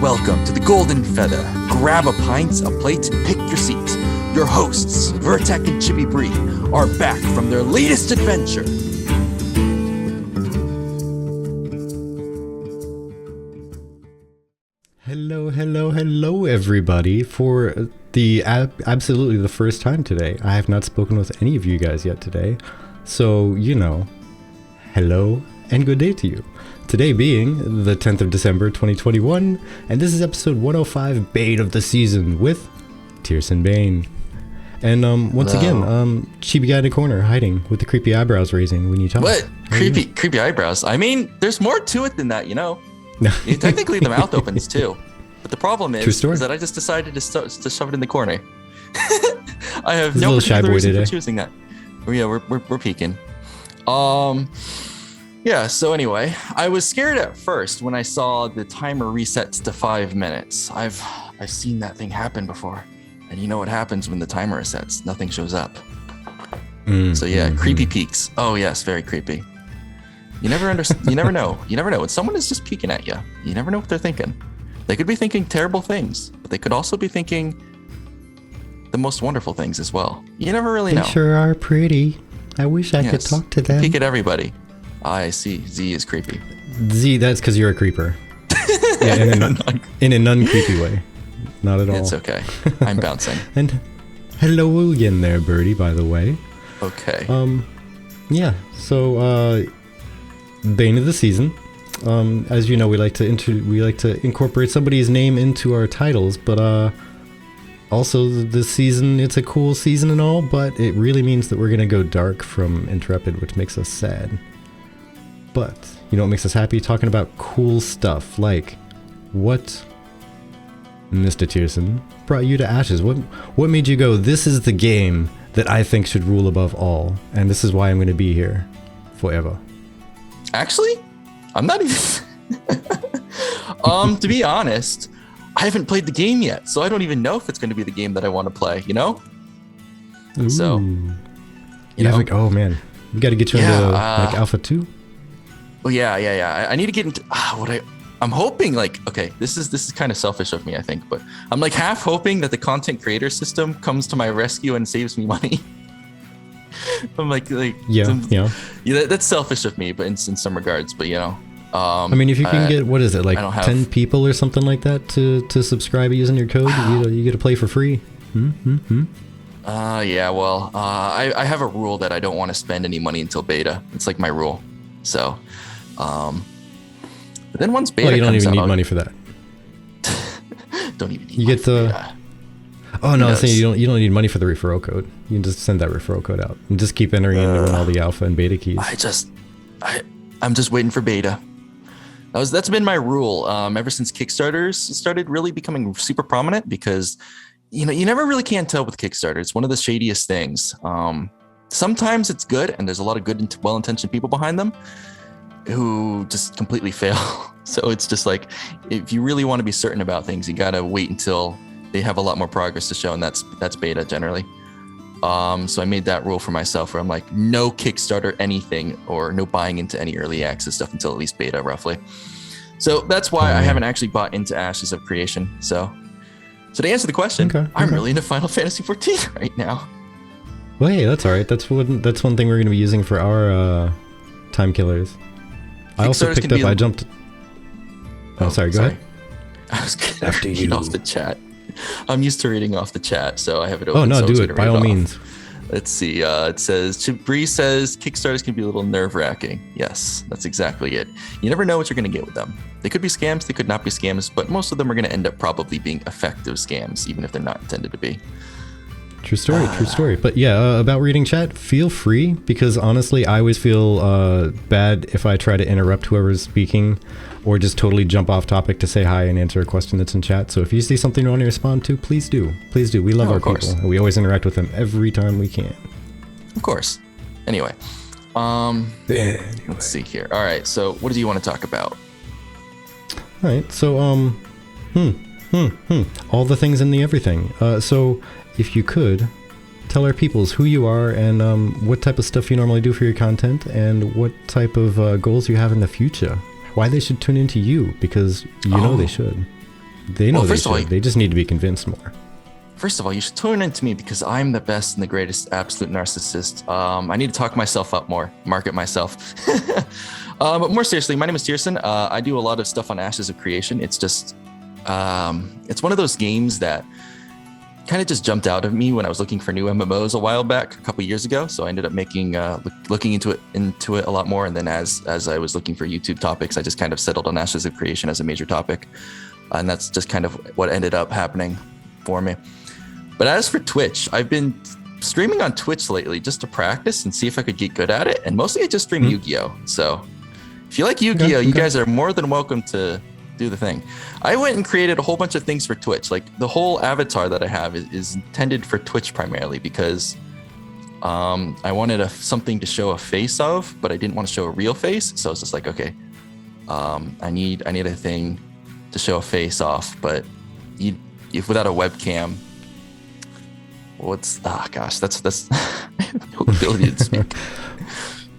welcome to the Golden Feather. Grab a pint, a plate, and pick your seat. Your hosts, Vertek and Chippy Bree, are back from their latest adventure. Hello, everybody. For the absolutely the first time today, I have not spoken with any of you guys yet today. So, hello and good day to you. Today being the 10th of December, 2021, and this is episode 105, Bane of the Season, with Tierson Bane. And once again, Chibi guy in the corner, hiding with the creepy eyebrows raising when you talk. What? Creepy eyebrows? I mean, there's more to it than that, No. Technically, the mouth opens too. But the problem is that I just decided to shove it in the corner. I have no particular reason for choosing that. Yeah, we're peeking. Yeah, so anyway, I was scared at first when I saw the timer resets to 5 minutes. I've seen that thing happen before. And you know what happens when the timer resets? Nothing shows up. So yeah, creepy peeks. Oh yes, very creepy. You never understand. You never know. You never know. When someone is just peeking at you, you never know what they're thinking. They could be thinking terrible things, but they could also be thinking the most wonderful things as well. You never really know. They sure are pretty. I wish I could talk to them. Peek at everybody. I see. Z is creepy. Z, that's because you're a creeper. Yeah, in a non-creepy way. Not at all. It's okay. I'm bouncing. And hello again there, Birdie, by the way. Okay. Yeah, so, Bane of the Season. As you know, we like to incorporate somebody's name into our titles, but also this season, it's a cool season and all, but it really means that we're gonna go dark from Intrepid, which makes us sad. But you know what makes us happy? Talking about cool stuff, like what, Mr. Tierson, brought you to Ashes? What made you go, this is the game that I think should rule above all, and this is why I'm gonna be here forever? Actually, I'm not even... to be honest, I haven't played the game yet, so I don't even know if it's going to be the game that I want to play, Ooh. So, oh man, we got to get you into like Alpha 2? Well, yeah. I need to get into I'm hoping, okay, this is kind of selfish of me, I think, but I'm like half hoping that the content creator system comes to my rescue and saves me money. I'm like yeah, that's selfish of me, but in some regards, but I mean, if you can get, what is it, like 10 people or something like that to subscribe using your code, you get to play for free. Yeah, well, I have a rule that I don't want to spend any money until beta. It's like my rule. So, but then once beta you don't comes even out, need money for that. Don't even need you money get the beta. Oh no, I'm saying you don't need money for the referral code. You can just send that referral code out and just keep entering in all the alpha and beta keys. I'm just waiting for beta. That's been my rule ever since Kickstarters started really becoming super prominent, because you never really can tell with Kickstarter. It's one of the shadiest things. Sometimes it's good and there's a lot of good and well-intentioned people behind them who just completely fail. So it's just like, if you really want to be certain about things, you gotta wait until they have a lot more progress to show, and that's beta generally. So I made that rule for myself where I'm like, no Kickstarter anything, or no buying into any early access stuff until at least beta, roughly. So that's why I haven't actually bought into Ashes of Creation. So to answer the question, I'm really into Final Fantasy 14 right now. Well, hey, that's all right. That's one thing we're going to be using for our time killers. I also picked up. I jumped. Oh, sorry. Go ahead. I was going to read off the chat. I'm used to reading off the chat, so I have it open. Oh no, do it by all means. Let's see. It says, Bree says Kickstarters can be a little nerve-wracking. Yes, that's exactly it. You never know what you're going to get with them. They could be scams, they could not be scams, but most of them are going to end up probably being effective scams, even if they're not intended to be. True story. But yeah, about reading chat, feel free, because honestly, I always feel bad if I try to interrupt whoever's speaking or just totally jump off topic to say hi and answer a question that's in chat. So if you see something you want to respond to, please do. Please do. We love our people, and we always interact with them every time we can. Of course. Anyway, let's see here. All right, so what do you want to talk about? All right, so all the things and the everything. So if you could tell our peoples who you are and what type of stuff you normally do for your content and what type of goals you have in the future. Why they should tune into you, because you know they should. They know Well, they first of all, should. They just need to be convinced more. First of all, you should tune into me because I'm the best and the greatest absolute narcissist. I need to talk myself up more, market myself. But more seriously, my name is Tierson. I do a lot of stuff on Ashes of Creation. It's just, it's one of those games that kind of just jumped out of me when I was looking for new MMOs a while back, a couple years ago. So I ended up looking into it a lot more. And then as I was looking for YouTube topics, I just kind of settled on Ashes of Creation as a major topic. And that's just kind of what ended up happening for me. But as for Twitch, I've been streaming on Twitch lately just to practice and see if I could get good at it. And mostly I just stream Yu-Gi-Oh! So if you like Yu-Gi-Oh!, you guys are more than welcome to do the thing. I went and created a whole bunch of things for Twitch. Like the whole avatar that I have is intended for Twitch primarily because I wanted something to show a face of, but I didn't want to show a real face. So it's just like, okay, I need a thing to show a face off, but if without a webcam, that's no ability to speak.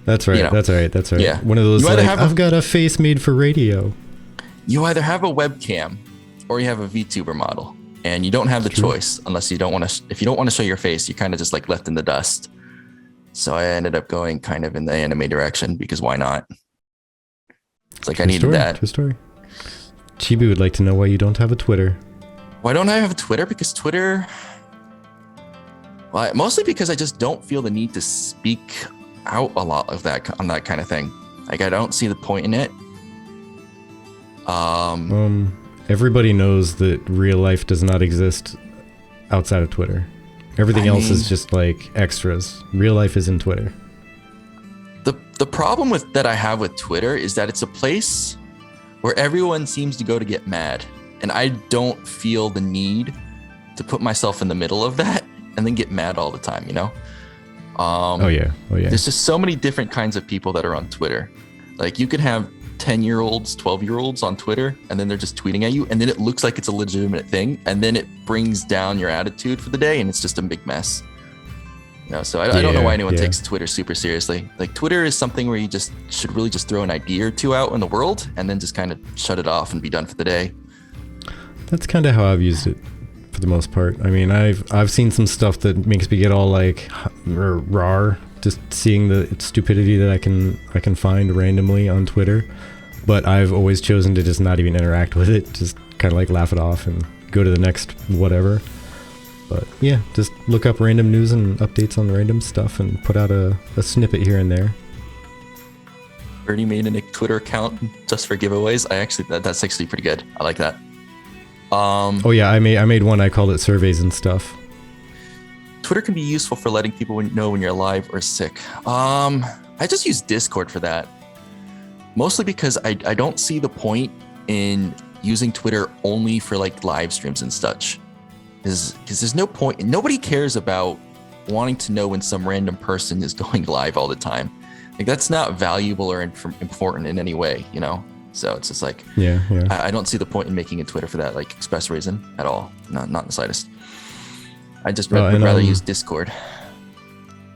That's right. That's right. Yeah. One of those I've got a face made for radio. You either have a webcam or you have a VTuber model, and you don't have the choice unless you don't want to. If you don't want to show your face, you're kind of just like left in the dust. So I ended up going kind of in the anime direction because why not? It's like I needed that. True story. Chibi would like to know why you don't have a Twitter. Why don't I have a Twitter? Because Twitter. Well, mostly because I just don't feel the need to speak out a lot of that on that kind of thing. Like I don't see the point in it. Everybody knows that real life does not exist outside of Twitter. Everything else is just like extras. Real life is in Twitter. The problem that I have with Twitter is that it's a place where everyone seems to go to get mad, and I don't feel the need to put myself in the middle of that and then get mad all the time, you know? Oh yeah. There's just so many different kinds of people that are on Twitter. Like you could have 10-year-olds, 12-year-olds on Twitter, and then they're just tweeting at you, and then it looks like it's a legitimate thing, and then it brings down your attitude for the day, and it's just a big mess. You know, so I don't know why anyone takes Twitter super seriously. Like Twitter is something where you just should really just throw an idea or two out in the world, and then just kind of shut it off and be done for the day. That's kind of how I've used it. For the most part. I mean, I've seen some stuff that makes me get all like rawr just seeing the stupidity that I can find randomly on Twitter, but I've always chosen to just not even interact with it, just kind of like laugh it off and go to the next whatever. But yeah, just look up random news and updates on random stuff and put out a snippet here and there. Already made a Twitter account just for giveaways. That's actually pretty good. I like that. Oh yeah, I made one. I called it surveys and stuff. Twitter can be useful for letting people know when you're alive or sick. I just use Discord for that. Mostly because I don't see the point in using Twitter only for like live streams and such. Because there's no point. Nobody cares about wanting to know when some random person is going live all the time. Like that's not valuable or important in any way, you know? So it's just like, I don't see the point in making a Twitter for that like express reason at all. Not in the slightest. I just would rather use Discord.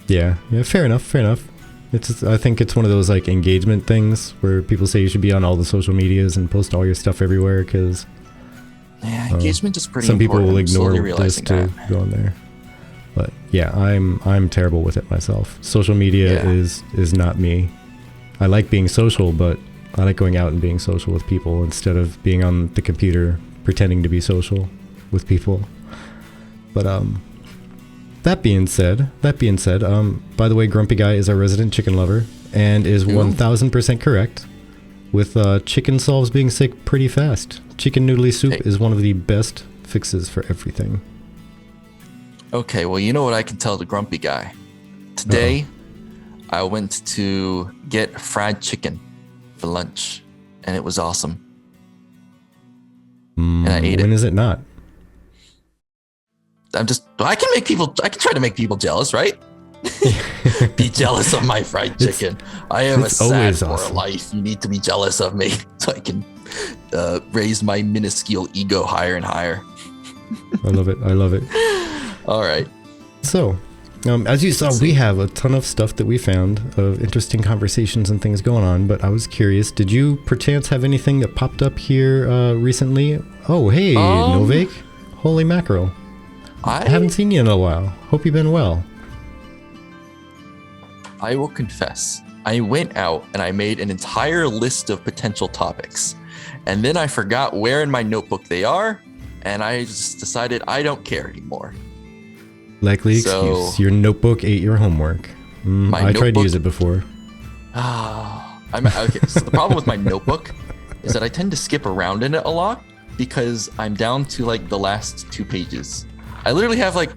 Yeah, fair enough. I think it's one of those like engagement things where people say you should be on all the social medias and post all your stuff everywhere because engagement is pretty some important. People will ignore this to go on there. But yeah, I'm terrible with it myself. Social media is not me. I like being social, but I like going out and being social with people instead of being on the computer pretending to be social with people. But that being said, by the way, Grumpy Guy is our resident chicken lover and is 1000% correct with chicken solves being sick pretty fast. Chicken noodly soup is one of the best fixes for everything. Okay, well, you know what I can tell the Grumpy Guy. Today, I went to get fried chicken for lunch, and it was awesome. And I ate it. When is it not? I can try to make people jealous, right? Be jealous of my fried chicken. I have a sad poor life. You need to be jealous of me so I can raise my minuscule ego higher and higher. I love it. All right. So, As you saw, we have a ton of stuff that we found of interesting conversations and things going on, but I was curious, did you perchance have anything that popped up here recently? Oh, hey, Novake. Holy mackerel. I haven't seen you in a while. Hope you've been well. I will confess, I went out and I made an entire list of potential topics. And then I forgot where in my notebook they are, and I just decided I don't care anymore. Likely excuse. Your notebook ate your homework. I tried to use it before. Okay, so the problem with my notebook is that I tend to skip around in it a lot because I'm down to like the last 2 pages. I literally have like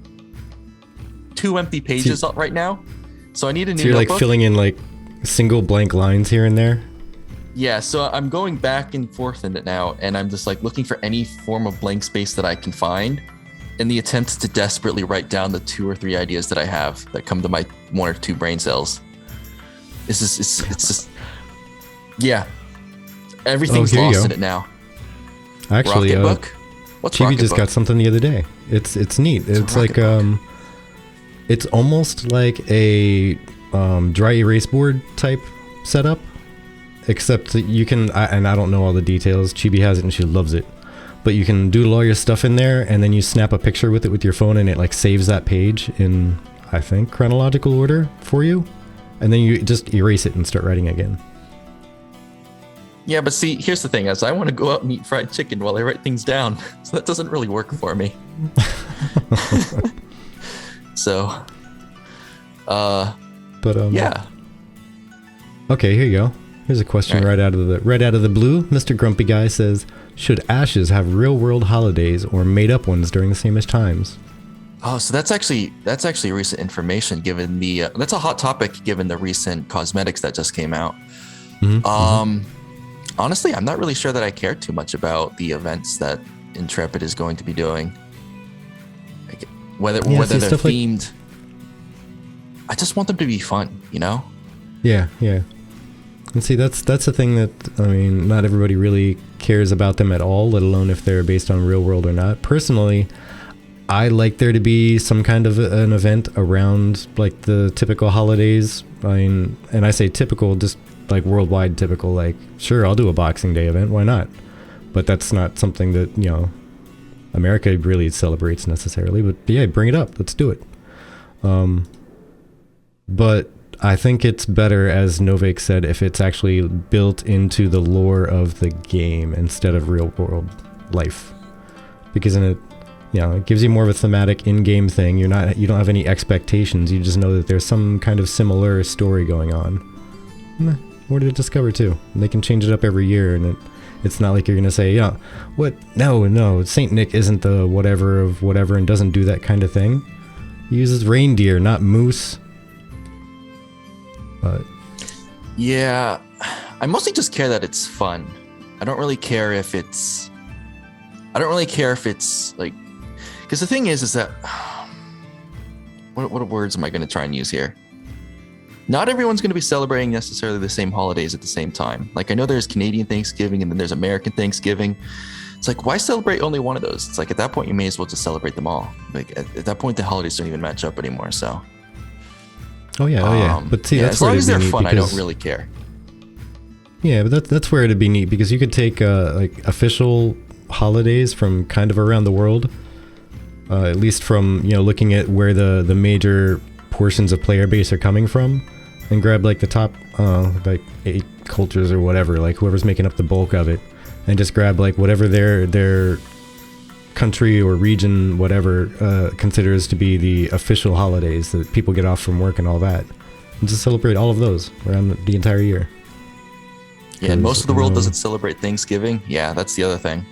2 empty pages right now. So I need a new notebook. Like filling in like single blank lines here and there? Yeah, so I'm going back and forth in it now, and I'm just like looking for any form of blank space that I can find in the attempt to desperately write down the 2 or 3 ideas that I have that come to my 1 or 2 brain cells. It's just yeah. Everything's lost in it now. Actually, Rocketbook? What's Chibi Rocketbook? just got something the other day. It's neat. It's like it's almost like a dry erase board type setup, except that you can, and I don't know all the details. Chibi has it and she loves it. But you can doodle all your stuff in there, and then you snap a picture with it with your phone, and it like saves that page in, I think, chronological order for you. And then you just erase it and start writing again. Yeah, but see, here's the thing: is I want to go out and eat fried chicken while I write things down, so that doesn't really work for me. So, yeah. Okay, here you go. Here's a question right out of the blue. Mr. Grumpy Guy says, should ashes have real-world holidays or made-up ones during the same times? Oh, so that's actually recent information. Given the that's a hot topic given the recent cosmetics that just came out. Honestly, I'm not really sure that I care too much about the events that Intrepid is going to be doing. Like, whether they're themed, I just want them to be fun, you know? Yeah. And see, that's the thing that, I mean, not everybody really cares about them at all, let alone if they're based on real world or not. Personally, I like there to be some kind of an event around like the typical holidays. I mean, and I say typical, just like worldwide typical, like, sure, I'll do a Boxing Day event, why not? But that's not something that, you know, America really celebrates necessarily. But yeah, bring it up, let's do it. But I think it's better, as Novak said, if it's actually built into the lore of the game instead of real world life, because in it, you know, it gives you more of a thematic in-game thing. You don't have any expectations. You just know that there's some kind of similar story going on. More to discover too. And they can change it up every year, and it's not like you're gonna say, yeah, what? No, Saint Nick isn't the whatever of whatever and doesn't do that kind of thing. He uses reindeer, not moose. Yeah, I mostly just care that it's fun. I don't really care if it's like, because the thing is that what words am I going to try and use here? Not everyone's going to be celebrating necessarily the same holidays at the same time. Like, I know there's Canadian Thanksgiving and then there's American Thanksgiving. It's like, why celebrate only one of those? It's like, at that point, you may as well just celebrate them all. Like, at that point, the holidays don't even match up anymore. So. Oh yeah. But see, that's as long as they're fun, because, I don't really care. Yeah, but that's where it'd be neat, because you could take like official holidays from kind of around the world, at least from, you know, looking at where the major portions of player base are coming from, and grab like the top like 8 cultures or whatever, like whoever's making up the bulk of it, and just grab like whatever their country or region, whatever, considers to be the official holidays that people get off from work and all that, and just celebrate all of those around the entire year. Yeah, and most of the world doesn't celebrate Thanksgiving. Yeah, that's the other thing.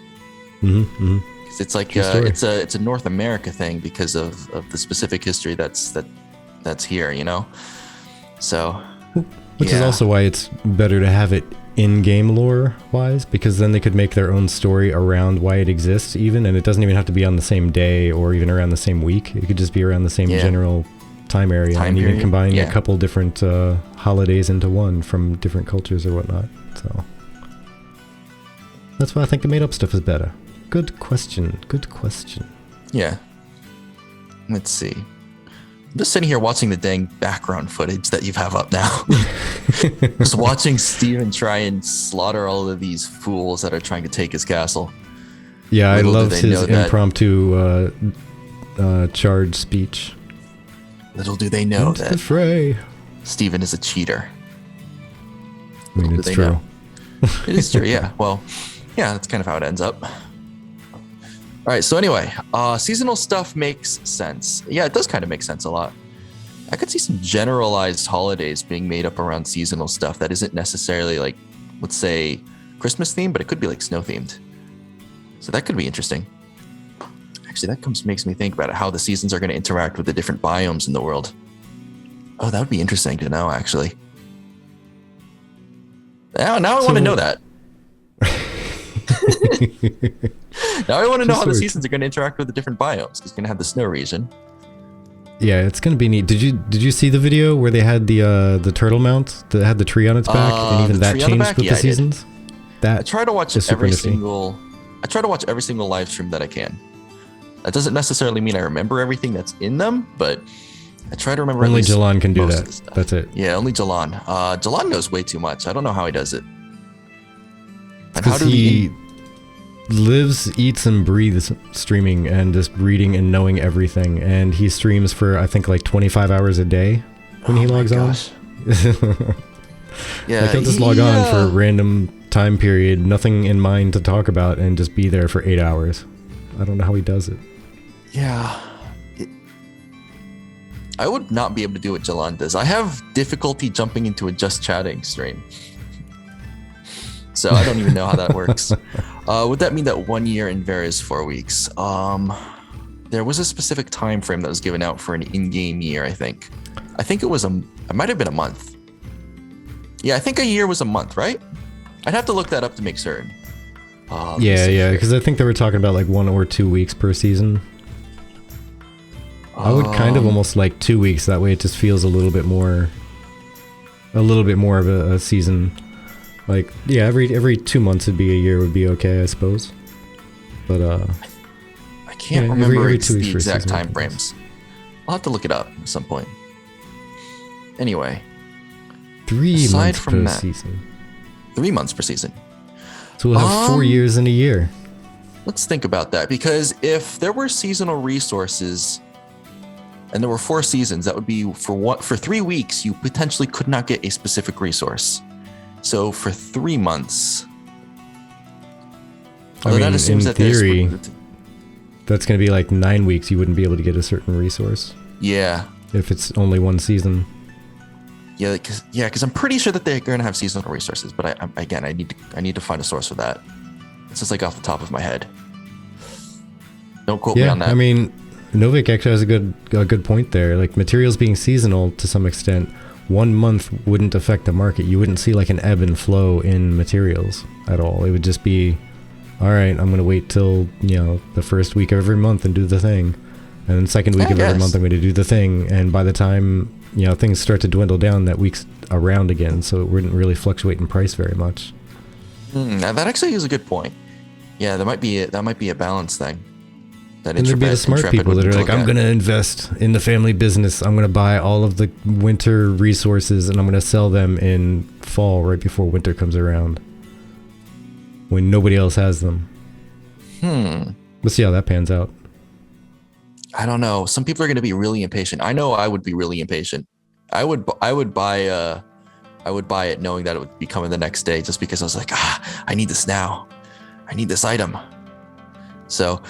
It's like it's a North America thing because of the specific history that's here, you know. So, which is also why it's better to have it in-game lore wise, because then they could make their own story around why it exists, even, and it doesn't even have to be on the same day or even around the same week. It could just be around the same general time area, and even combine a couple different holidays into one from different cultures or whatnot. So that's why I think the made-up stuff is better. Good question. Yeah. Let's see. I'm just sitting here watching the dang background footage that you have up now. Just watching Steven try and slaughter all of these fools that are trying to take his castle. Yeah, Little I do loved they his know that- impromptu charge speech. Little do they know Into the that fray. Steven is a cheater. I mean, Little do it's they true. know. It is true, yeah. Well, yeah, that's kind of how it ends up. All right, so anyway, seasonal stuff makes sense. Yeah, it does kind of make sense a lot. I could see some generalized holidays being made up around seasonal stuff that isn't necessarily like, let's say, Christmas themed, but it could be like snow themed. So that could be interesting. Actually, that makes me think about how the seasons are going to interact with the different biomes in the world. Oh, that would be interesting to know, actually. Now I want to know that. Now I want to know how the seasons are going to interact with the different biomes. It's going to have the snow region. Yeah, it's gonna be neat. Did you see the video where they had the turtle mount that had the tree on its back, and even that changed with the seasons? I try to watch every nifty. single. I try to watch every single live stream that I can. That doesn't necessarily mean I remember everything that's in them, but I try to remember. Only at least Jalan can do most of the that. stuff. That's it. Yeah, only Jalan. Jalan knows way too much. I don't know how he does it. And Because he lives, eats, and breathes streaming and just reading and knowing everything. And he streams for, I think, like 25 hours a day when he logs on. Yeah, Like he'll just log on for a random time period, nothing in mind to talk about, and just be there for 8 hours. I don't know how he does it. Yeah. I would not be able to do what Jalan does. I have difficulty jumping into a just chatting stream. So I don't even know how that works. Would that mean that 1 year in varies 4 weeks? There was a specific time frame that was given out for an in-game year, I think. I think it might have been a month. Yeah, I think a year was a month, right? I'd have to look that up to make certain. Yeah, because I think they were talking about like 1 or 2 weeks per season. I would kind of almost like 2 weeks. That way it just feels a little bit more of a season. Like, yeah, every 2 months would be a year would be okay, I suppose. But I can't remember every 2 weeks the for a exact season, time frames. I'll have to look it up at some point. Anyway, 3 aside months from per that- season. 3 months per season. So we'll have 4 years in a year. Let's think about that, because if there were seasonal resources and there were 4 seasons, that would be for 3 weeks, you potentially could not get a specific resource. So for 3 months, that assumes in that theory, that's going to be like 9 weeks. You wouldn't be able to get a certain resource yeah, if it's only one season. because I'm pretty sure that they're going to have seasonal resources. But I need to find a source for that. It's just like off the top of my head. Don't quote me on that. I mean, Novik actually has a good point there. Like materials being seasonal to some extent, 1 month wouldn't affect the market. You wouldn't see like an ebb and flow in materials at all. It would just be, all right, I'm going to wait till, the first week of every month and do the thing. And then second week of every month, I'm going to do the thing. And by the time, things start to dwindle down, that week's around again. So it wouldn't really fluctuate in price very much. That actually is a good point. Yeah, that might be a balance thing. And there'd be the smart people that are like, I'm going to invest in the family business. I'm going to buy all of the winter resources and I'm going to sell them in fall right before winter comes around when nobody else has them. We'll see how that pans out. I don't know. Some people are going to be really impatient. I know I would be really impatient. I would buy it knowing that it would be coming the next day just because I was like, I need this now. I need this item. So,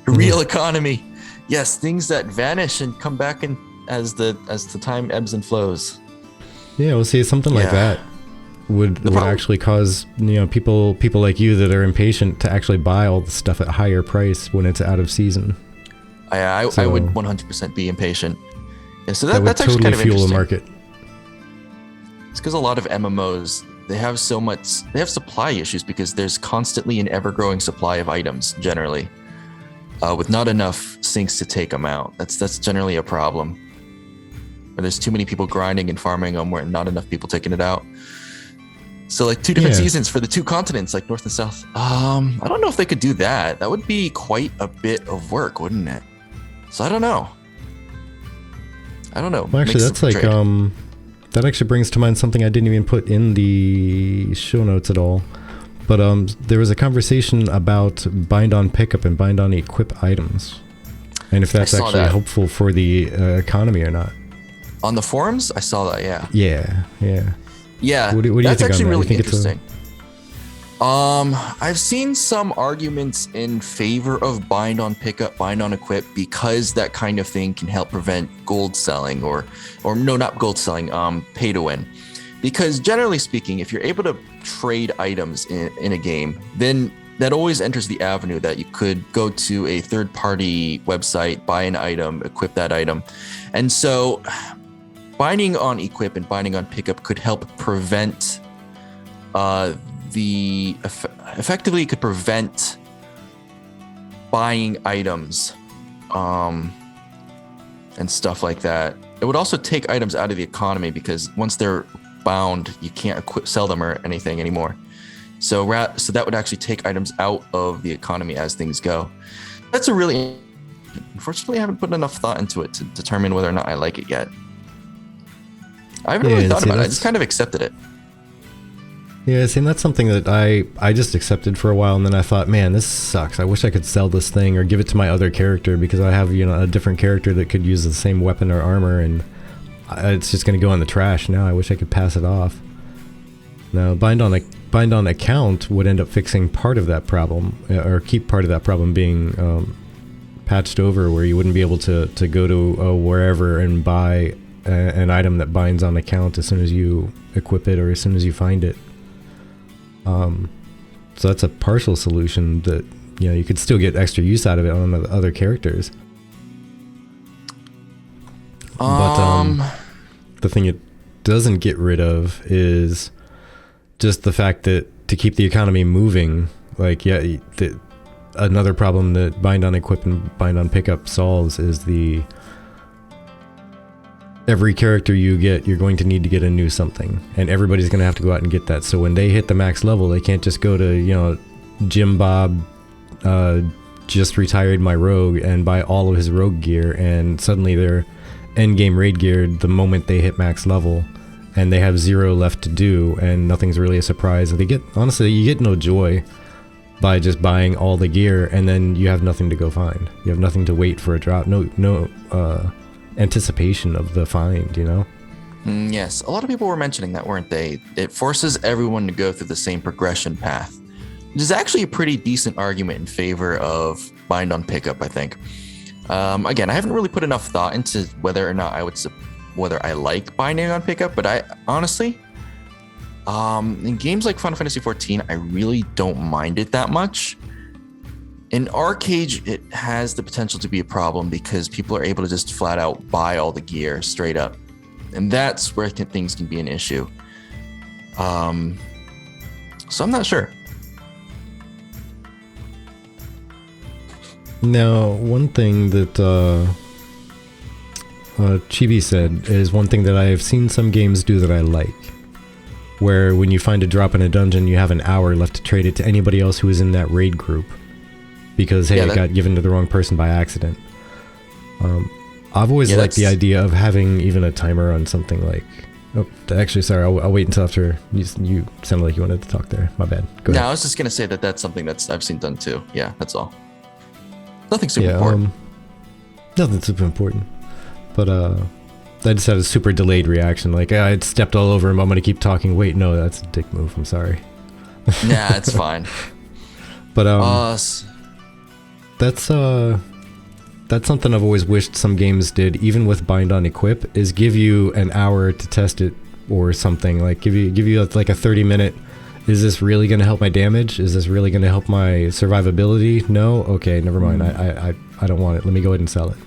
real economy. Yes, things that vanish and come back in as the time ebbs and flows. Yeah, we'll see. Something like that would actually cause people like you that are impatient to actually buy all the stuff at higher price when it's out of season. I would 100% be impatient. And so that would that's totally actually kind of fuel the interesting. market. It's because a lot of MMOs, they have supply issues because there's constantly an ever-growing supply of items generally, with not enough sinks to take them out. That's generally a problem. Or there's too many people grinding and farming them, where not enough people taking it out. So like 2 different seasons for the 2 continents, like North and South. I don't know if they could do that. That would be quite a bit of work, wouldn't it? So I don't know. I don't know. Well, actually, that's like that actually brings to mind something I didn't even put in the show notes at all. But there was a conversation about bind on pickup and bind on equip items, and if that's actually helpful for the economy or not. On the forums, I saw that. Yeah. Yeah. What do you that's think actually on that? really interesting. I've seen some arguments in favor of bind on pickup, bind on equip, because that kind of thing can help prevent gold selling or no, not gold selling, pay to win. Because generally speaking, if you're able to trade items in a game, then that always enters the avenue that you could go to a third-party website, buy an item, equip that item. And so binding on equip and binding on pickup could help prevent effectively could prevent buying items and stuff like that. It would also take items out of the economy because once they're bound, you can't sell them or anything anymore. So that would actually take items out of the economy as things go. That's a really, unfortunately, I haven't put enough thought into it to determine whether or not I like it yet. I haven't really thought about it. I just kind of accepted it. Yeah, see, and that's something that I just accepted for a while, and then I thought, man, this sucks. I wish I could sell this thing or give it to my other character because I have, a different character that could use the same weapon or armor, and it's just going to go in the trash now. I wish I could pass it off. Now, bind on account would end up fixing part of that problem, or keep part of that problem being patched over, where you wouldn't be able to go to wherever and buy an item that binds on account as soon as you equip it or as soon as you find it. So that's a partial solution that you could still get extra use out of it on other characters. But the thing it doesn't get rid of is just the fact that to keep the economy moving, another problem that bind on equip and bind on pickup solves is every character you get, you're going to need to get a new something, and everybody's going to have to go out and get that. So when they hit the max level, they can't just go to Jim Bob just retired my rogue and buy all of his rogue gear, and suddenly they're end game raid geared the moment they hit max level, and they have 0 left to do, and nothing's really a surprise. You get no joy by just buying all the gear, and then you have nothing to go find. You have nothing to wait for a drop. No anticipation of the find, Yes, a lot of people were mentioning that, weren't they? It forces everyone to go through the same progression path, which is actually a pretty decent argument in favor of bind on pickup, I think. Again, I haven't really put enough thought into whether or not whether I like binding on pickup, but I honestly, in games like Final Fantasy XIV, I really don't mind it that much. In Arcade, it has the potential to be a problem because people are able to just flat out buy all the gear straight up. And that's where things can be an issue. So I'm not sure. Now, one thing that Chibi said is one thing that I have seen some games do that I like. Where when you find a drop in a dungeon, you have an hour left to trade it to anybody else who is in that raid group. Because, it got given to the wrong person by accident. I've always liked the idea of having even a timer on something like... Oh, actually, sorry, I'll wait until after you sounded like you wanted to talk there. My bad. Go ahead. No, I was just going to say that's something I've seen done too. Yeah, that's all. Nothing super important. Nothing super important. But I just had a super delayed reaction. Like, I had stepped all over him. I'm going to keep talking. Wait, no, that's a dick move. I'm sorry. Nah, it's fine. But that's something I've always wished some games did, even with bind on equip, is give you an hour to test it or something. Like give you like a 30-minute. Is this really going to help my damage? Is this really going to help my survivability? No? Okay, never mind. I don't want it. Let me go ahead and sell it.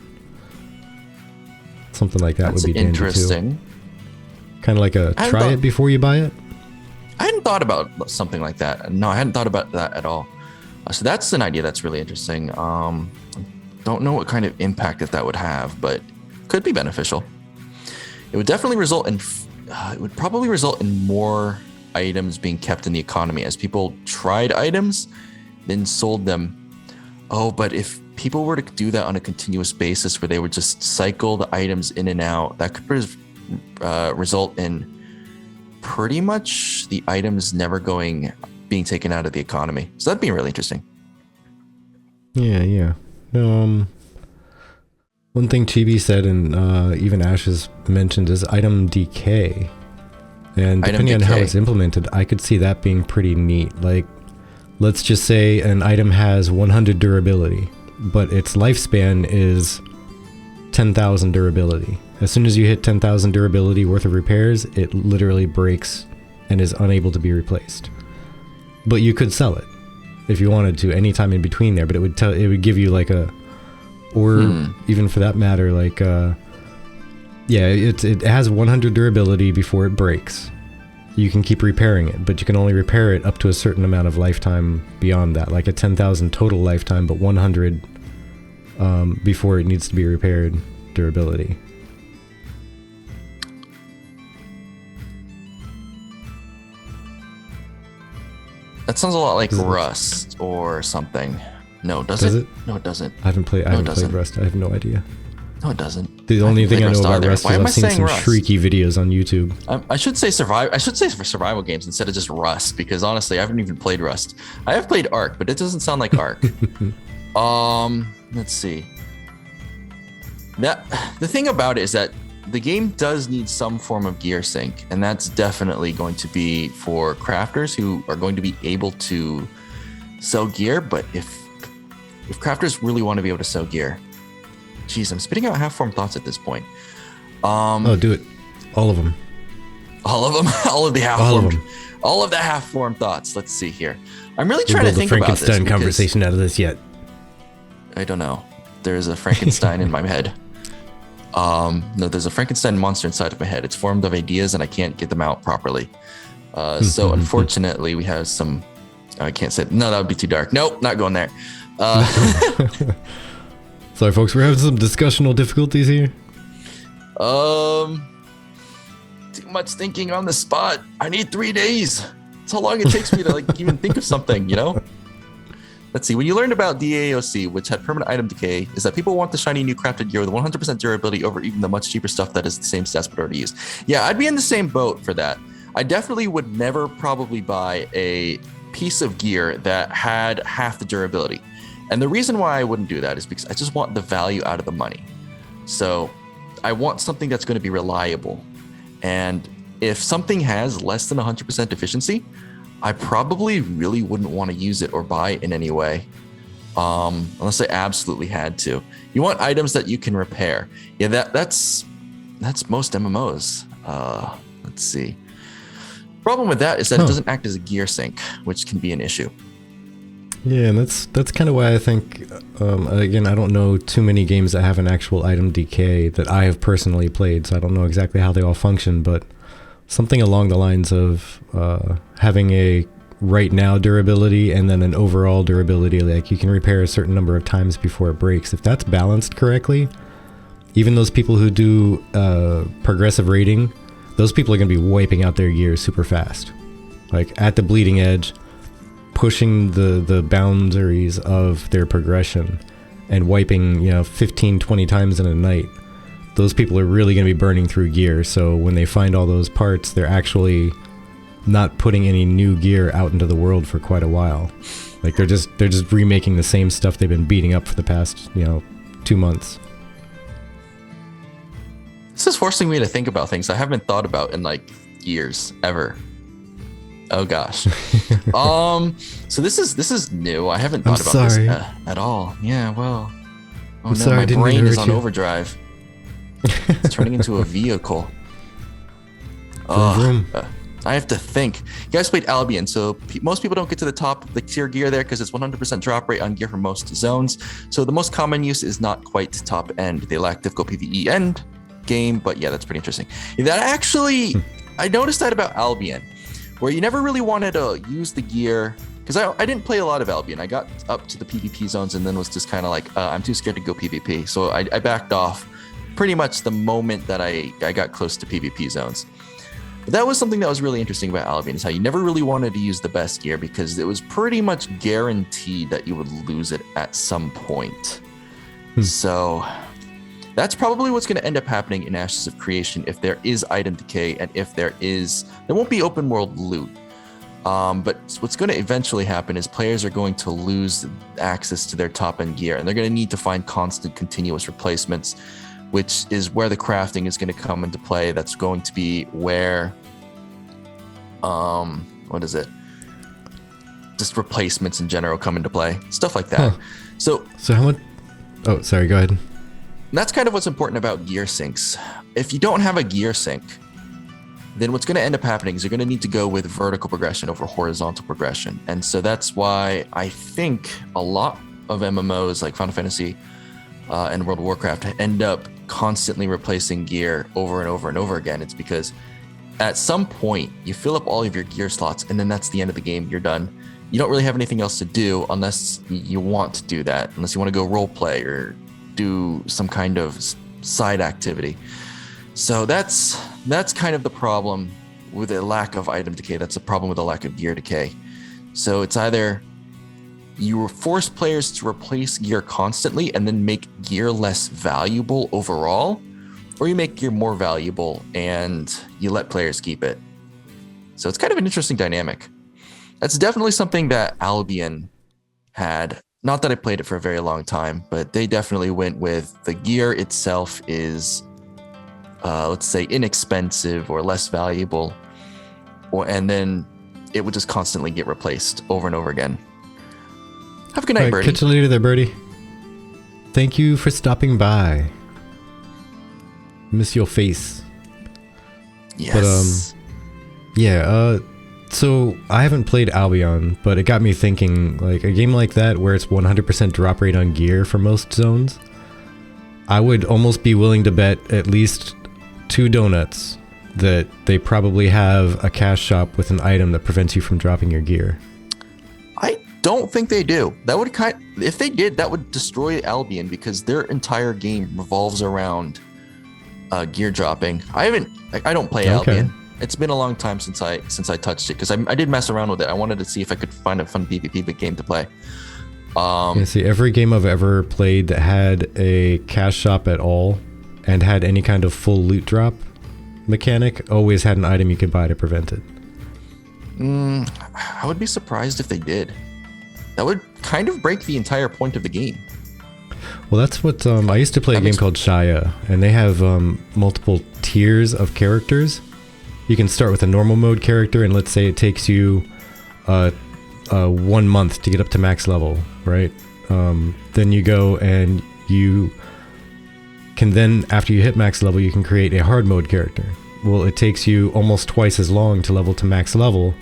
Something like that would be interesting. Kind of like a try it before you buy it. I hadn't thought about something like that. No, I hadn't thought about that at all. So that's an idea that's really interesting. Don't know what kind of impact that would have, but could be beneficial. It would definitely result in. It would probably result in more items being kept in the economy as people tried items, then sold them. Oh, but if people were to do that on a continuous basis where they would just cycle the items in and out, that could result in pretty much the items never being taken out of the economy. So that'd be really interesting. Yeah. One thing Chibi said, and even Ash has mentioned, is item decay. And depending on how it's implemented, I could see that being pretty neat. Like, let's just say an item has 100 durability, but its lifespan is 10,000 durability. As soon as you hit 10,000 durability worth of repairs, it literally breaks and is unable to be replaced. But you could sell it if you wanted to anytime in between there, but it would give you like even for that matter, like it has 100 durability before it breaks. You can keep repairing it, but you can only repair it up to a certain amount of lifetime beyond that, like a 10,000 total lifetime, but 100 before it needs to be repaired durability. That sounds a lot like Rust or something. No, does it? No, it doesn't. I haven't played Rust. I have no idea. No, it doesn't. The only thing I know about Rust is I've seen some shrieky videos on YouTube. I should say for survival games instead of just Rust, because honestly, I haven't even played Rust. I have played Ark, but it doesn't sound like Ark. Let's see. The thing about it is that the game does need some form of gear sync, and that's definitely going to be for crafters who are going to be able to sell gear. But if crafters really want to be able to sell gear, geez, I'm spitting out half-formed thoughts at this point. Do it. All of them. All of them? All of the half-formed. All of the half-formed thoughts. Let's see here. I'm really trying to think about this. Frankenstein conversation out of this yet? I don't know. There's a Frankenstein in my head. No, there's a Frankenstein monster inside of my head. It's formed of ideas and I can't get them out properly. So unfortunately we have some, I can't say, no, that would be too dark. Nope, not going there. Sorry folks, we're having some discussional difficulties here. Too much thinking on the spot. I need 3 days. That's how long it takes me to even think of something, you know? Let's see, when you learned about DAOC, which had permanent item decay, is that people want the shiny new crafted gear with 100% durability over even the much cheaper stuff that is the same stats but already used. Yeah, I'd be in the same boat for that. I definitely would never probably buy a piece of gear that had half the durability. And the reason why I wouldn't do that is because I just want the value out of the money. So I want something that's going to be reliable. And if something has less than 100% efficiency, I probably really wouldn't want to use it or buy it in any way, unless I absolutely had to. You want items that you can repair. Yeah, that's most MMOs. Let's see. Problem with that is that it doesn't act as a gear sync, which can be an issue. Yeah, and that's kind of why I think, again, I don't know too many games that have an actual item decay that I have personally played, so I don't know exactly how they all function, but something along the lines of having a right now durability and then an overall durability, like you can repair a certain number of times before it breaks. If that's balanced correctly, even those people who do progressive rating, those people are going to be wiping out their gear super fast. Like at the bleeding edge, pushing the boundaries of their progression and wiping 15, 20 times in a night. Those people are really going to be burning through gear. So when they find all those parts, they're actually not putting any new gear out into the world for quite a while. Like they're just remaking the same stuff they've been beating up for the past 2 months. This is forcing me to think about things I haven't thought about in years ever. Oh gosh. So this is new. I haven't thought about this at all. Yeah, well. Oh no, my brain is on overdrive. It's turning into a vehicle. I have to think. You guys played Albion, so most people don't get to the top of the tier gear there because it's 100% drop rate on gear for most zones. So the most common use is not quite top end. They lack difficult PvE end game, but yeah, that's pretty interesting. That actually, I noticed that about Albion, where you never really wanted to use the gear. Because I didn't play a lot of Albion. I got up to the PvP zones and then was just kind of I'm too scared to go PvP. So I backed off pretty much the moment that I got close to PvP zones. But that was something that was really interesting about Albion, is how you never really wanted to use the best gear because it was pretty much guaranteed that you would lose it at some point. So that's probably what's going to end up happening in Ashes of Creation if there is item decay and if there won't be open world loot. But what's going to eventually happen is players are going to lose access to their top end gear, and they're going to need to find constant, continuous replacements, which is where the crafting is going to come into play. That's going to be where, just replacements in general come into play, stuff like that. So how much? Oh, sorry. Go ahead. That's kind of what's important about gear syncs. If you don't have a gear sync, then what's going to end up happening is you're going to need to go with vertical progression over horizontal progression. And so that's why I think a lot of MMOs like Final Fantasy and World of Warcraft end up constantly replacing gear over and over and over again. It's because at some point you fill up all of your gear slots, and then that's the end of the game. You're done. You don't really have anything else to do unless you want to do that, unless you want to go role play or do some kind of side activity. So that's kind of the problem with a lack of item decay. That's the problem with a lack of gear decay. So it's either you force players to replace gear constantly and then make gear less valuable overall, or you make gear more valuable and you let players keep it. So it's kind of an interesting dynamic. That's definitely something that Albion had. Not that I played it for a very long time, but they definitely went with the gear itself is, let's say, inexpensive or less valuable, and then it would just constantly get replaced over and over again. Have a good night, Birdie. Catch you later there, Birdie. Thank you for stopping by. Miss your face. Yes. But, so I haven't played Albion, but it got me thinking, like a game like that where it's 100% drop rate on gear for most zones, I would almost be willing to bet at least 2 donuts that they probably have a cash shop with an item that prevents you from dropping your gear. I don't think they do. That would if they did, that would destroy Albion, because their entire game revolves around gear dropping. I don't play Albion. It's been a long time since I touched it, because I did mess around with it. I wanted to see if I could find a fun PvP game to play. See, every game I've ever played that had a cash shop at all and had any kind of full loot drop mechanic always had an item you could buy to prevent it. I would be surprised if they did. That would kind of break the entire point of the game. Well, that's what I used to play a game called Shaya, and they have multiple tiers of characters. You can start with a normal mode character, and let's say it takes you 1 month to get up to max level, right? Then you go and you can then, after you hit max level, you can create a hard mode character. Well, it takes you almost twice as long to level to max level,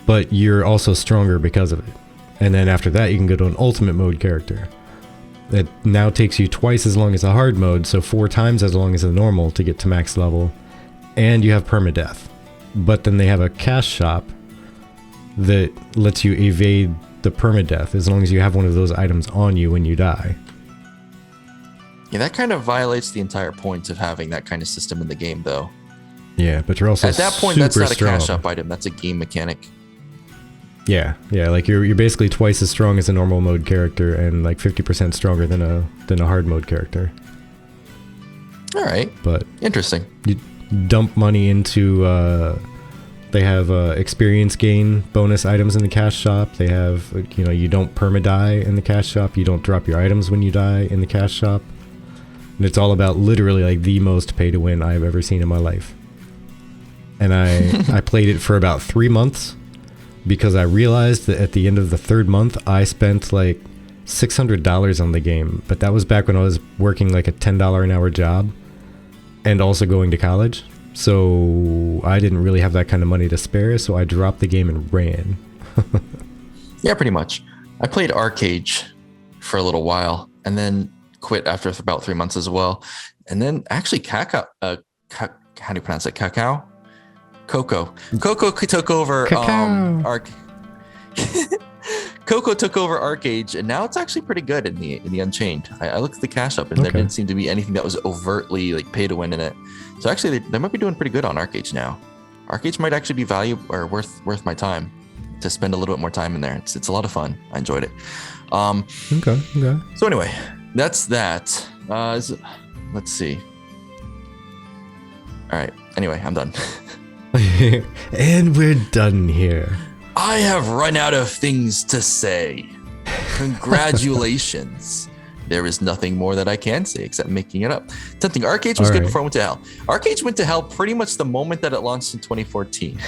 but you're also stronger because of it. And then after that, you can go to an ultimate mode character. It now takes you twice as long as a hard mode, so 4 times as long as a normal to get to max level. And you have permadeath. But then they have a cash shop that lets you evade the permadeath as long as you have one of those items on you when you die. Yeah, that kind of violates the entire point of having that kind of system in the game, though. Yeah, but you're also at that point, that's not a strong. cash shop item. That's a game mechanic. Yeah, like you're basically twice as strong as a normal mode character and like 50% stronger than a hard mode character. All right, but interesting. You dump money into they have experience gain bonus items in the cash shop. They have, you don't perma-die in the cash shop. You don't drop your items when you die in the cash shop. And it's all about literally like the most pay to win I've ever seen in my life. And I played it for about 3 months because I realized that at the end of the 3rd month I spent like $600 on the game. But that was back when I was working like a $10 an hour job and also going to college. So I didn't really have that kind of money to spare, so I dropped the game and ran. Yeah, pretty much. I played Arcage for a little while and then quit after about 3 months as well. And then actually Cacao, how do you pronounce it? Cacao? Coco took over Coco took over Arcage, and now it's actually pretty good in the Unchained. I looked at the cash up, and there didn't seem to be anything that was overtly like pay to win in it. So actually, they might be doing pretty good on Arcage now. Arcage might actually be worth my time. to spend a little bit more time in there. It's a lot of fun. I enjoyed it. Okay. So anyway, that's that. Let's see. All right. Anyway, I'm done. And we're done here. I have run out of things to say. Congratulations. There is nothing more that I can say except making it up. Tempting. Arcade was good before it went to hell. Arcade went to hell pretty much the moment that it launched in 2014.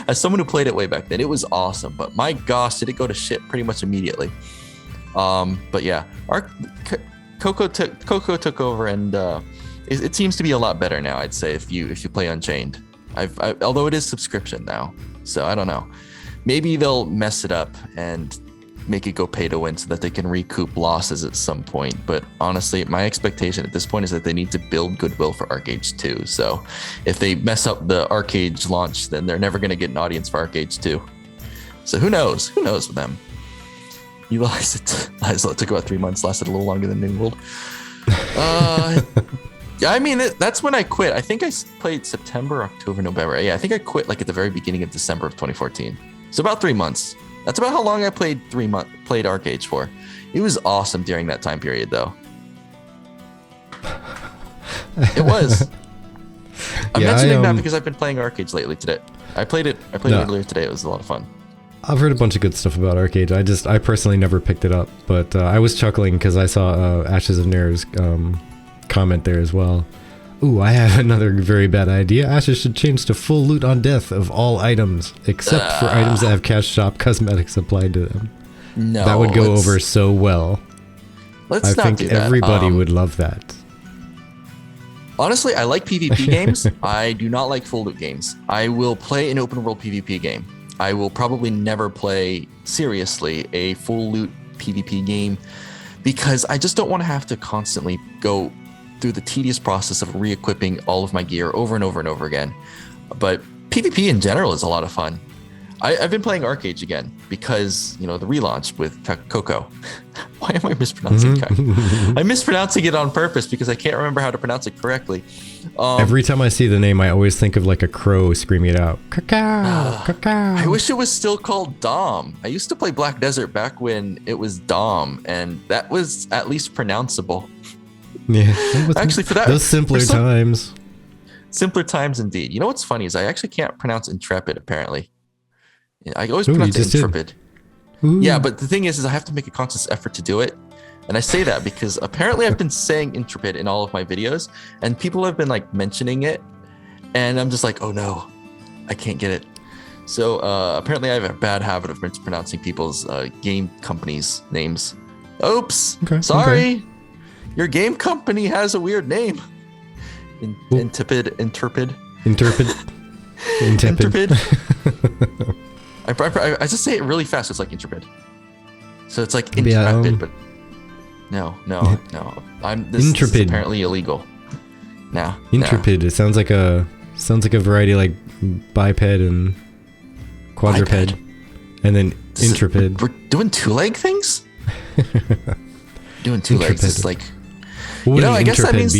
As someone who played it way back then, it was awesome. But my gosh, did it go to shit pretty much immediately. But yeah, Coco took over, and it seems to be a lot better now. I'd say if you play Unchained, although it is subscription now, so I don't know. Maybe they'll mess it up and make it go pay to win so that they can recoup losses at some point. But honestly, my expectation at this point is that they need to build goodwill for Arcade 2. So if they mess up the Arcade launch, then they're never going to get an audience for Arcade 2. So who knows? Who knows with them? You realize it took about 3 months, lasted a little longer than New World. I mean, that's when I quit. I think I played September, October, November. Yeah, I think I quit like at the very beginning of December of 2014. So about 3 months. That's about how long I played Arcade for. It was awesome during that time period, though. It was. I'm mentioning that because I've been playing Arcade lately today. I played it earlier today. It was a lot of fun. I've heard a bunch of good stuff about Arcade. I personally never picked it up, but I was chuckling because I saw Ashes of Nair's comment there as well. Ooh, I have another very bad idea. Ashes should change to full loot on death of all items, except for items that have cash shop cosmetics applied to them. No, that would go over so well. I think everybody would love that. Honestly, I like PvP games. I do not like full loot games. I will play an open world PvP game. I will probably never play seriously a full loot PvP game because I just don't want to have to constantly go through the tedious process of re-equipping all of my gear over and over and over again. But PvP in general is a lot of fun. I've been playing Arcade again because, the relaunch with Coco. Why am I mispronouncing it? I'm mispronouncing it on purpose because I can't remember how to pronounce it correctly. Every time I see the name, I always think of like a crow screaming it out. Cacao, cacao. I wish it was still called Dom. I used to play Black Desert back when it was Dom, and that was at least pronounceable. Yeah, actually, for that, those simpler times. Simpler times indeed. You know what's funny is I actually can't pronounce Intrepid. Apparently, I always pronounce it Intrepid. Yeah, but the thing is I have to make a conscious effort to do it, and I say that because apparently I've been saying Intrepid in all of my videos, and people have been like mentioning it, and I'm just like, oh no, I can't get it. So apparently I have a bad habit of mispronouncing people's game companies' names. Oops, sorry. Okay. Your game company has a weird name. Intrepid. I just say it really fast. It's like Intrepid. So it's like Intrepid, but no. This is apparently illegal. No. Intrepid. It sounds like a variety like biped and quadruped, and then Intrepid. We're doing two-leg things. Doing two legs is like. I guess that means.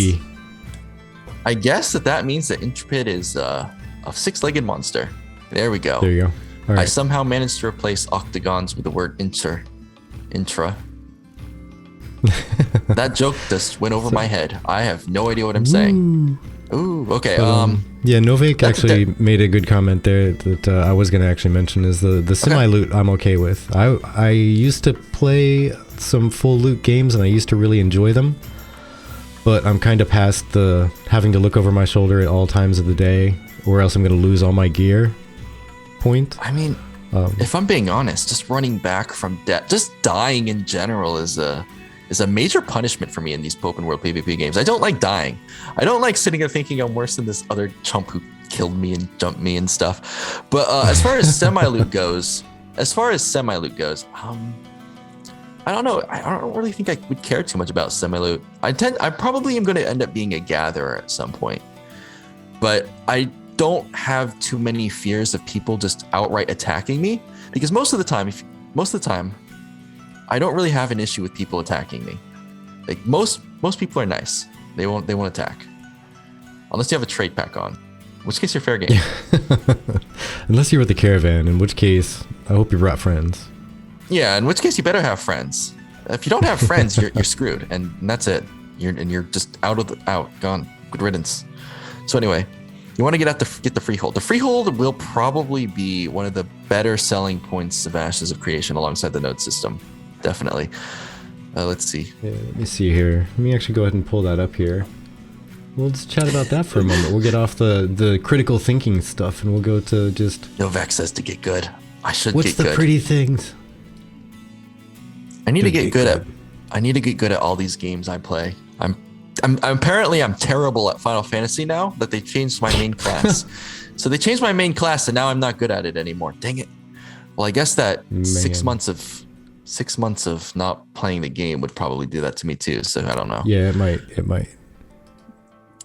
I guess that means that Intrepid is a six-legged monster. There we go. There you go. All right. I somehow managed to replace octagons with the word intra. That joke just went over my head. I have no idea what I'm saying. Ooh, okay. Yeah, Novak actually made a good comment there that I was going to actually mention is the semi-loot I'm okay with. I used to play some full loot games and I used to really enjoy them. But I'm kind of past the having to look over my shoulder at all times of the day or else I'm going to lose all my gear point. I mean, if I'm being honest, just running back from death, just dying in general is a major punishment for me in these open world PvP games. I don't like dying. I don't like sitting there thinking I'm worse than this other chump who killed me and jumped me and stuff. But as far as semi-loot goes, I don't know. I don't really think I would care too much about semi-loot. I probably am going to end up being a gatherer at some point. But I don't have too many fears of people just outright attacking me because most of the time, I don't really have an issue with people attacking me. Like most people are nice. They won't attack unless you have a trade pack on. which case you're fair game. Unless you were the caravan, in which case I hope you brought friends. Yeah, in which case you better have friends. If you don't have friends, you're screwed, and that's it. You're just gone. Good riddance. So anyway, you want to get the freehold. The freehold will probably be one of the better selling points of Ashes of Creation alongside the node system. Definitely. Let's see. Yeah, let me see here. Let me actually go ahead and pull that up here. We'll just chat about that for a moment. We'll get off the critical thinking stuff, and we'll go to just... Novak says to get good. I should What's get good. the pretty things? I need to get good at all these games I play. I'm apparently terrible at Final Fantasy now that they changed my main class. So they changed my main class and now I'm not good at it anymore. Dang it. Well, I guess that 6 months of not playing the game would probably do that to me too. So I don't know. Yeah, it might.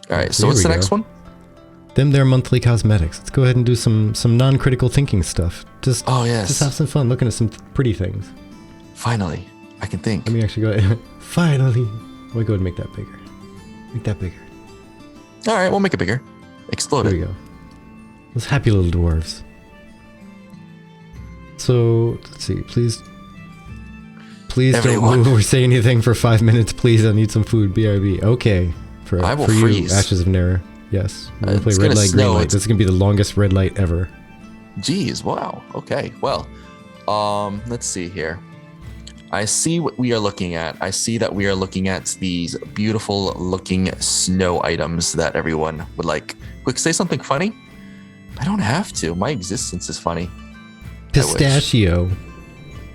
All right. So what's the next one? Them their monthly cosmetics. Let's go ahead and do some non-critical thinking stuff. Just have some fun looking at some pretty things. Finally, I can think. Let me actually go ahead. Finally. We'll go ahead and make that bigger. Make that bigger. All right, we'll make it bigger. Explode there it. There we go. Those happy little dwarves. So, let's see. Please Everyone. don't move or say anything for 5 minutes. Please, I need some food. BRB. Okay. I will for freeze. You, Ashes of Nera. Yes. We're going to play It's red gonna light, snow. green light. This is going to be the longest red light ever. Jeez, wow. Okay, well, let's see here. I see what we are looking at. I see that we are looking at these beautiful looking snow items that everyone would like. Quick, say something funny? I don't have to. My existence is funny. Pistachio.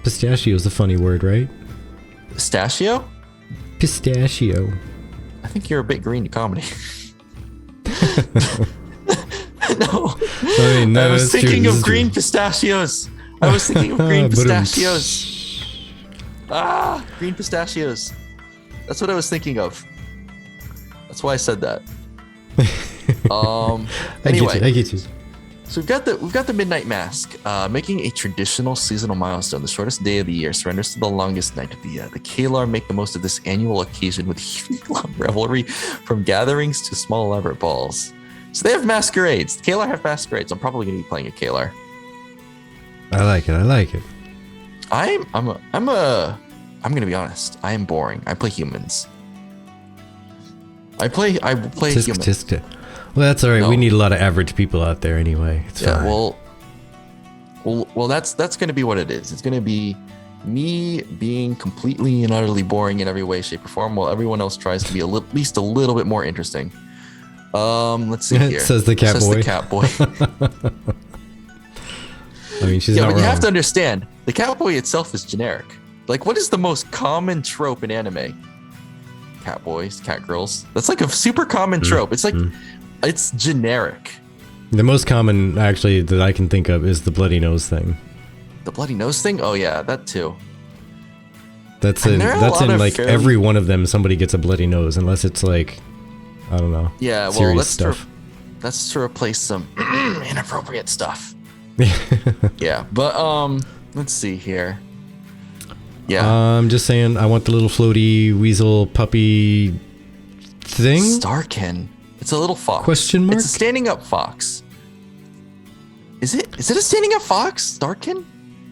Pistachio is a funny word, right? Pistachio? Pistachio. I think you're a bit green to comedy. No. I was thinking of green pistachios. I was thinking of green pistachios. Green pistachios. That's what I was thinking of. That's why I said that. Anyway, I get you. So we've got the Midnight Mask, making a traditional seasonal milestone. The shortest day of the year surrenders to the longest night of the year. The Kalar make the most of this annual occasion with evening-long revelry, from gatherings to small elaborate balls. So they have masquerades. The Kalar have masquerades. I'm probably going to be playing a Kalar. I like it. I'm going to be honest. I am boring. I play humans. I play humans. Well, that's all right. No. We need a lot of average people out there anyway. It's fine. Well, that's going to be what it is. It's going to be me being completely and utterly boring in every way, shape, or form, while everyone else tries to be at least a little bit more interesting. Let's see here. Says the cat boy. The cat boy. I mean, she's not wrong. You have to understand, the cat boy itself is generic. Like, what is the most common trope in anime? Cat boys, cat girls. That's like a super common trope. It's like, it's generic. The most common, actually, that I can think of is the bloody nose thing. The bloody nose thing? Oh yeah, that too. That's in like every one of them. Somebody gets a bloody nose, unless it's like, I don't know. Yeah, well, that's to replace some inappropriate stuff. Yeah, but let's see here. Yeah. I'm just saying, I want the little floaty weasel puppy thing. Starkin. It's a little fox. Question mark? It's a standing up fox. Is it a standing up fox? Starkin?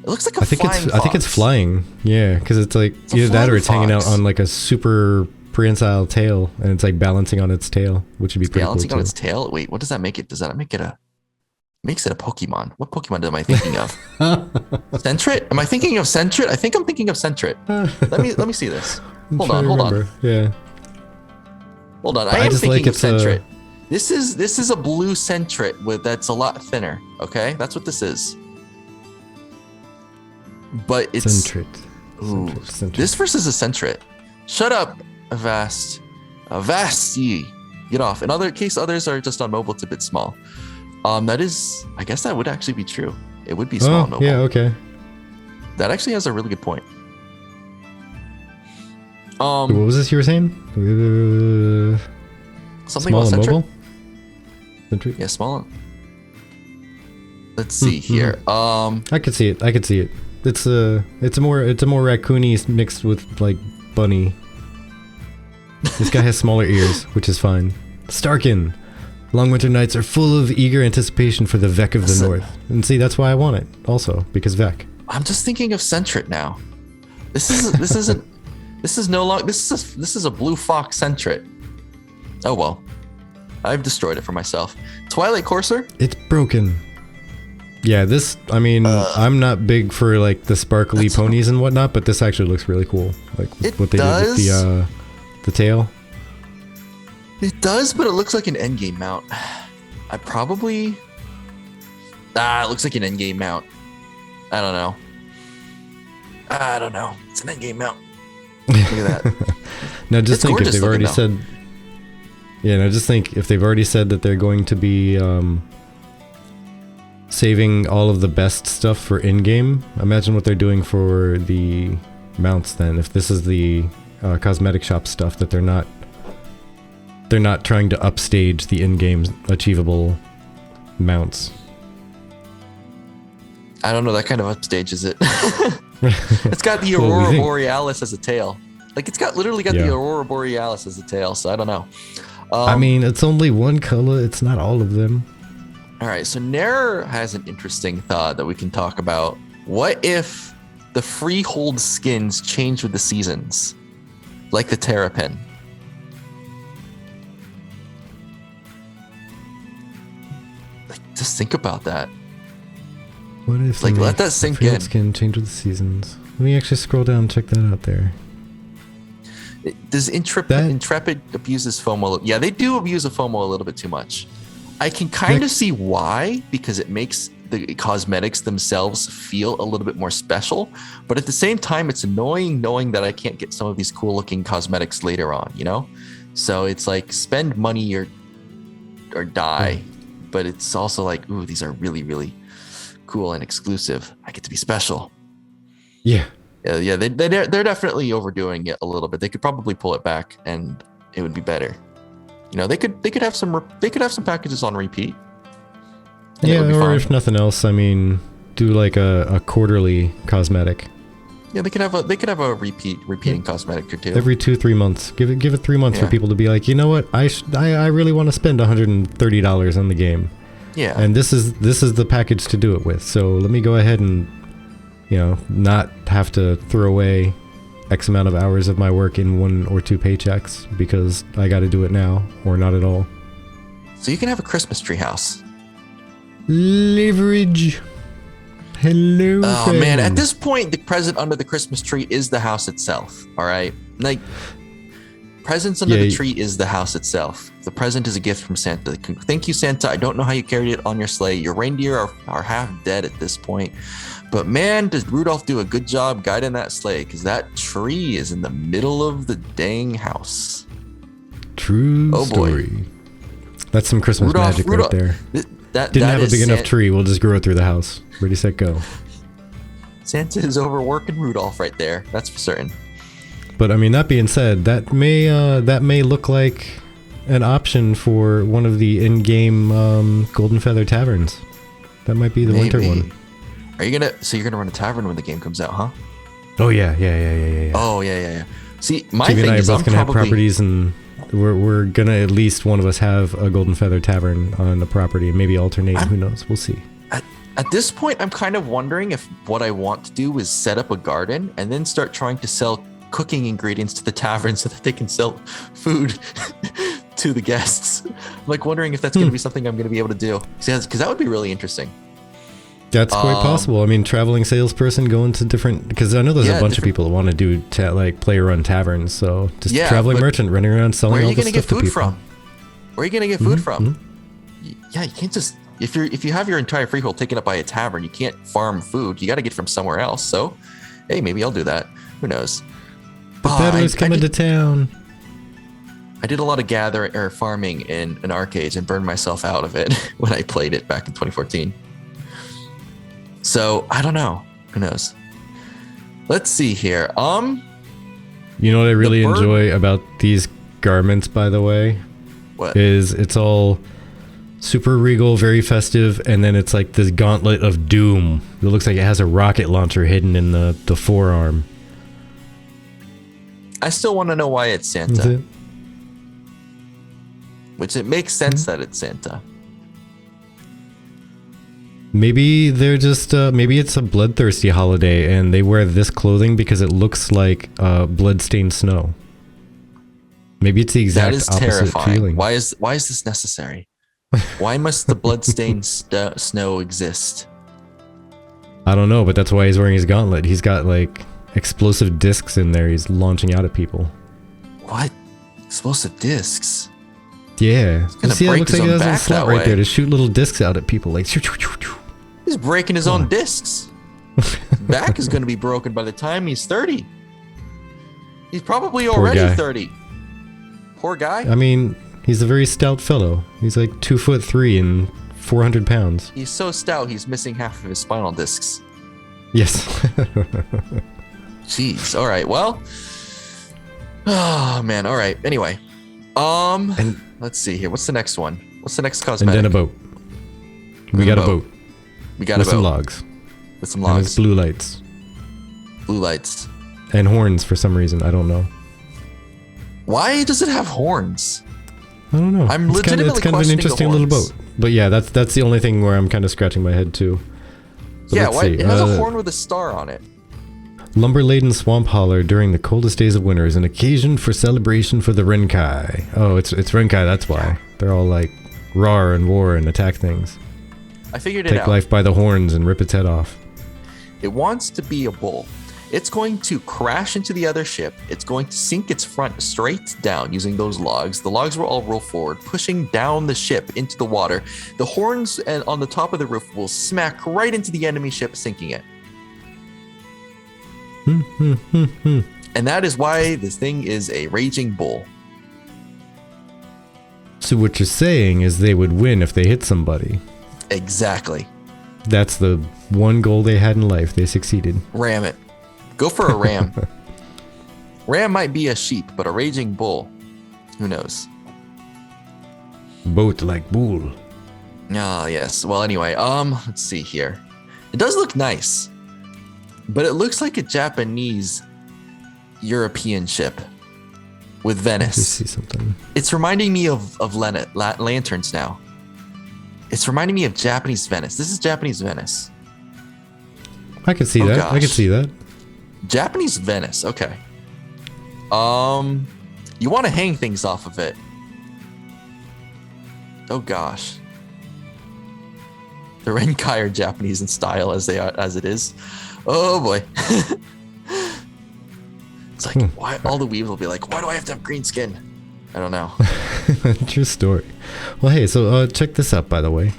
It looks like a flying fox. I think it's flying. Yeah, because it's like either that or it's hanging out on like a super prehensile tail, and it's like balancing on its tail, which would be pretty cool. Balancing on its tail? Wait, what does that make it? Does that make it makes it a Pokemon? What Pokemon am I thinking of? Sentret? Am I thinking of Sentret? I think I'm thinking of Sentret. Let me see this. Hold on. Yeah. Hold on. I am thinking of Sentret. This is a blue Sentret that's a lot thinner. Okay, that's what this is. But it's Sentret. This versus a Sentret. Shut up, Avast. Avast-y. Get off. In other case, others are just on mobile. It's a bit small. That is, I guess that would actually be true. It would be small on mobile. Yeah, okay. That actually has a really good point. What was this you were saying? Something small about and Sentret? mobile? Sentret? Yeah, small. Let's see here. I could see it. It's a more raccoony mixed with like bunny. This guy has smaller ears, which is fine. Starkin. Long winter nights are full of eager anticipation for the Vec of the North. And see, that's why I want it also, because Vec. I'm just thinking of Centret now. This is a Blue Fox Centret. Oh well. I've destroyed it for myself. Twilight Courser? It's broken. Yeah, this, I mean, I'm not big for like the sparkly ponies and whatnot, but this actually looks really cool. Like what they did with the tail. It does, but it looks like an endgame mount. It looks like an endgame mount. I don't know. It's an endgame mount. Look at that. Now just think if they've already said... Yeah, now just think if they've already said that they're going to be saving all of the best stuff for in-game. Imagine what they're doing for the mounts then. If this is the cosmetic shop stuff that they're not trying to upstage the in-game achievable mounts. I don't know, that kind of upstages it. It's got the Aurora Borealis as a tail. Like it's literally got the Aurora Borealis as a tail, so I don't know. I mean, it's only one color, it's not all of them. All right, so Nair has an interesting thought that we can talk about. What if the freehold skins change with the seasons? Like the Terrapin. Like, just think about that. What if let that sink in. Skin change with the seasons? Let me actually scroll down and check that out there. Does Intrepid abuses FOMO? Yeah, they do abuse the FOMO a little bit too much. I can kind of see why, because it makes the cosmetics themselves feel a little bit more special. But at the same time, it's annoying knowing that I can't get some of these cool looking cosmetics later on, you know? So it's like spend money or die. But it's also like, ooh, these are really, really cool and exclusive. I get to be special. Yeah. Yeah, they're definitely overdoing it a little bit. They could probably pull it back, and it would be better. You know, they could have some packages on repeat. Yeah, or if nothing else, I mean, do like a quarterly cosmetic. Yeah, they could have a repeating cosmetic or two every 2-3 months. Give it 3 months for people to be like, you know what, I really want to spend $130 on the game. Yeah, and this is the package to do it with. So let me go ahead and, you know, not have to throw away X amount of hours of my work in 1 or 2 paychecks because I got to do it now or not at all. So you can have a Christmas tree house. Leverage. Hello. Oh man, at this point, the present under the Christmas tree is the house itself. All right, like presents under the tree is the house itself. The present is a gift from Santa. Thank you, Santa. I don't know how you carried it on your sleigh. Your reindeer are half dead at this point. But man, does Rudolph do a good job guiding that sleigh, because that tree is in the middle of the dang house. True story. Boy. That's some Christmas magic right there. Didn't have a big enough tree. We'll just grow it through the house. Ready, set, go. Santa is overworking Rudolph right there. That's for certain. But I mean, that being said, that may look like an option for one of the in-game Golden Feather taverns. That might be the winter one. Are you you're gonna run a tavern when the game comes out, huh? Oh yeah. Oh yeah. See, my Stevie thing and I is are both gonna have properties, and we're gonna at least one of us have a Golden Feather tavern on the property, and maybe alternate. Who knows? We'll see. At this point, I'm kind of wondering if what I want to do is set up a garden and then start trying to sell cooking ingredients to the tavern so that they can sell food to the guests. I'm like wondering if that's going to be something I'm going to be able to do, because that would be really interesting. That's quite possible. I mean, traveling salesperson going to different, because I know there's a bunch of people that want to do like player-run taverns. So just traveling merchant running around selling all this stuff to people. Where are you going to get food from? Yeah, you can't just if you have your entire freehold taken up by a tavern, you can't farm food. You got to get from somewhere else. So, hey, maybe I'll do that. Who knows? But Peddler's coming to town. I did a lot of farming in an arcade and burned myself out of it when I played it back in 2014. So I don't know. Who knows? Let's see here. You know what I really enjoy about these garments, by the way? What? Is it's all super regal, very festive, and then it's like this gauntlet of doom. It looks like it has a rocket launcher hidden in the forearm. I still want to know why it's Santa. which it makes sense that it's Santa. Maybe they're just, maybe it's a bloodthirsty holiday and they wear this clothing because it looks like blood-stained snow. Maybe it's the exact That is opposite terrifying. feeling. Why is this necessary? Why must the bloodstained snow exist? I don't know, but that's why he's wearing his gauntlet. He's got like explosive discs in there he's launching out at people. What? Explosive discs? Yeah. He's gonna See, it break looks his like he own has a back slot that right way. there to shoot little discs out at people. Like, He's breaking his own discs. His back is going to be broken by the time he's 30. He's probably already guy. 30. Poor guy. I mean, he's a very stout fellow. He's like 2'3" and 400 pounds. He's so stout, he's missing half of his spinal discs. Yes. Jeez. All right. Well. Oh man. All right. Anyway. And Let's see here. What's the next one? What's the next and cosmetic? then a boat. We got a boat. We got with a some boat logs. with some And logs. it's blue lights. Blue lights. And horns for some reason. I don't know. Why does it have horns? I don't know. I'm legitimately it's kind of an questioning the interesting little horns. boat. But yeah, that's the only thing where I'm kind of scratching my head too. But Yeah. let's Why? see. It has a horn with a star on it. Lumber-laden swamp holler during the coldest days of winter is an occasion for celebration for the Renkai. Oh, it's Renkai, that's why. They're all like roar and war and attack things. I figured it Take out. life by the horns and rip its head off. It wants to be a bull. It's going to crash into the other ship. It's going to sink its front straight down using those logs. The logs will all roll forward, pushing down the ship into the water. The horns on the top of the roof will smack right into the enemy ship, sinking it. And that is why this thing is a raging bull. So what you're saying is they would win if they hit somebody. Exactly. That's the one goal they had in life. They succeeded. Ram it. Go for a ram. Ram might be a sheep, but a raging bull, who knows? Boat like bull. Ah, yes. Well, anyway, let's see here. It does look nice, but it looks like a Japanese European ship with Let's Venice. see something. It's reminding me of lanterns now. It's reminding me of Japanese Venice. This is Japanese Venice. I can see Oh, that. I can gosh. see that. Japanese Venice. Okay. You want to hang things off of it. Oh gosh. The Renkai are Japanese in style as it is. Oh boy. It's like why all the weaves will be like, why do I have to have green skin? I don't know. True story. Well, hey, so check this out, by the way.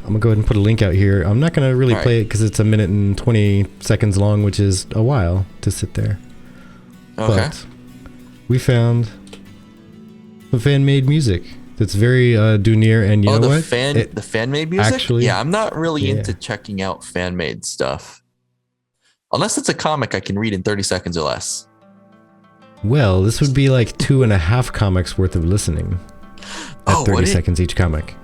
I'm gonna go ahead and put a link out here. I'm not gonna really All play it because it's 1 minute and 20 seconds long, which is a while to sit there. Okay. But we found the fan-made music that's very Dunir, and you know the what? the fan-made music? actually- Yeah, I'm not really yeah. into checking out fan-made stuff. Unless it's a comic I can read in 30 seconds or less. Well, this would be like 2.5 comics worth of listening at Oh, 30 would it? seconds each comic.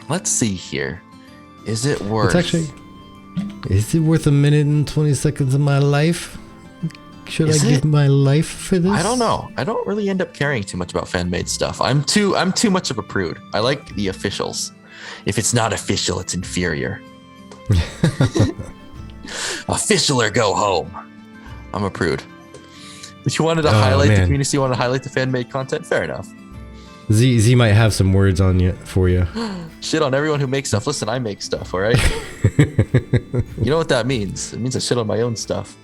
Let's see here. Is it worth? It's actually. Is it worth 1 minute and 20 seconds of my life? Should Is I it? give my life for this? I don't know. I don't really end up caring too much about fan-made stuff. I'm too much of a prude. I like the officials. If it's not official, it's inferior. Official or go home. I'm a prude. But you wanted to highlight the man. community, you wanted to highlight the fan-made content? Fair enough. Z might have some words on you for you. Shit on everyone who makes stuff. Listen, I make stuff, all right? You know what that means? It means I shit on my own stuff.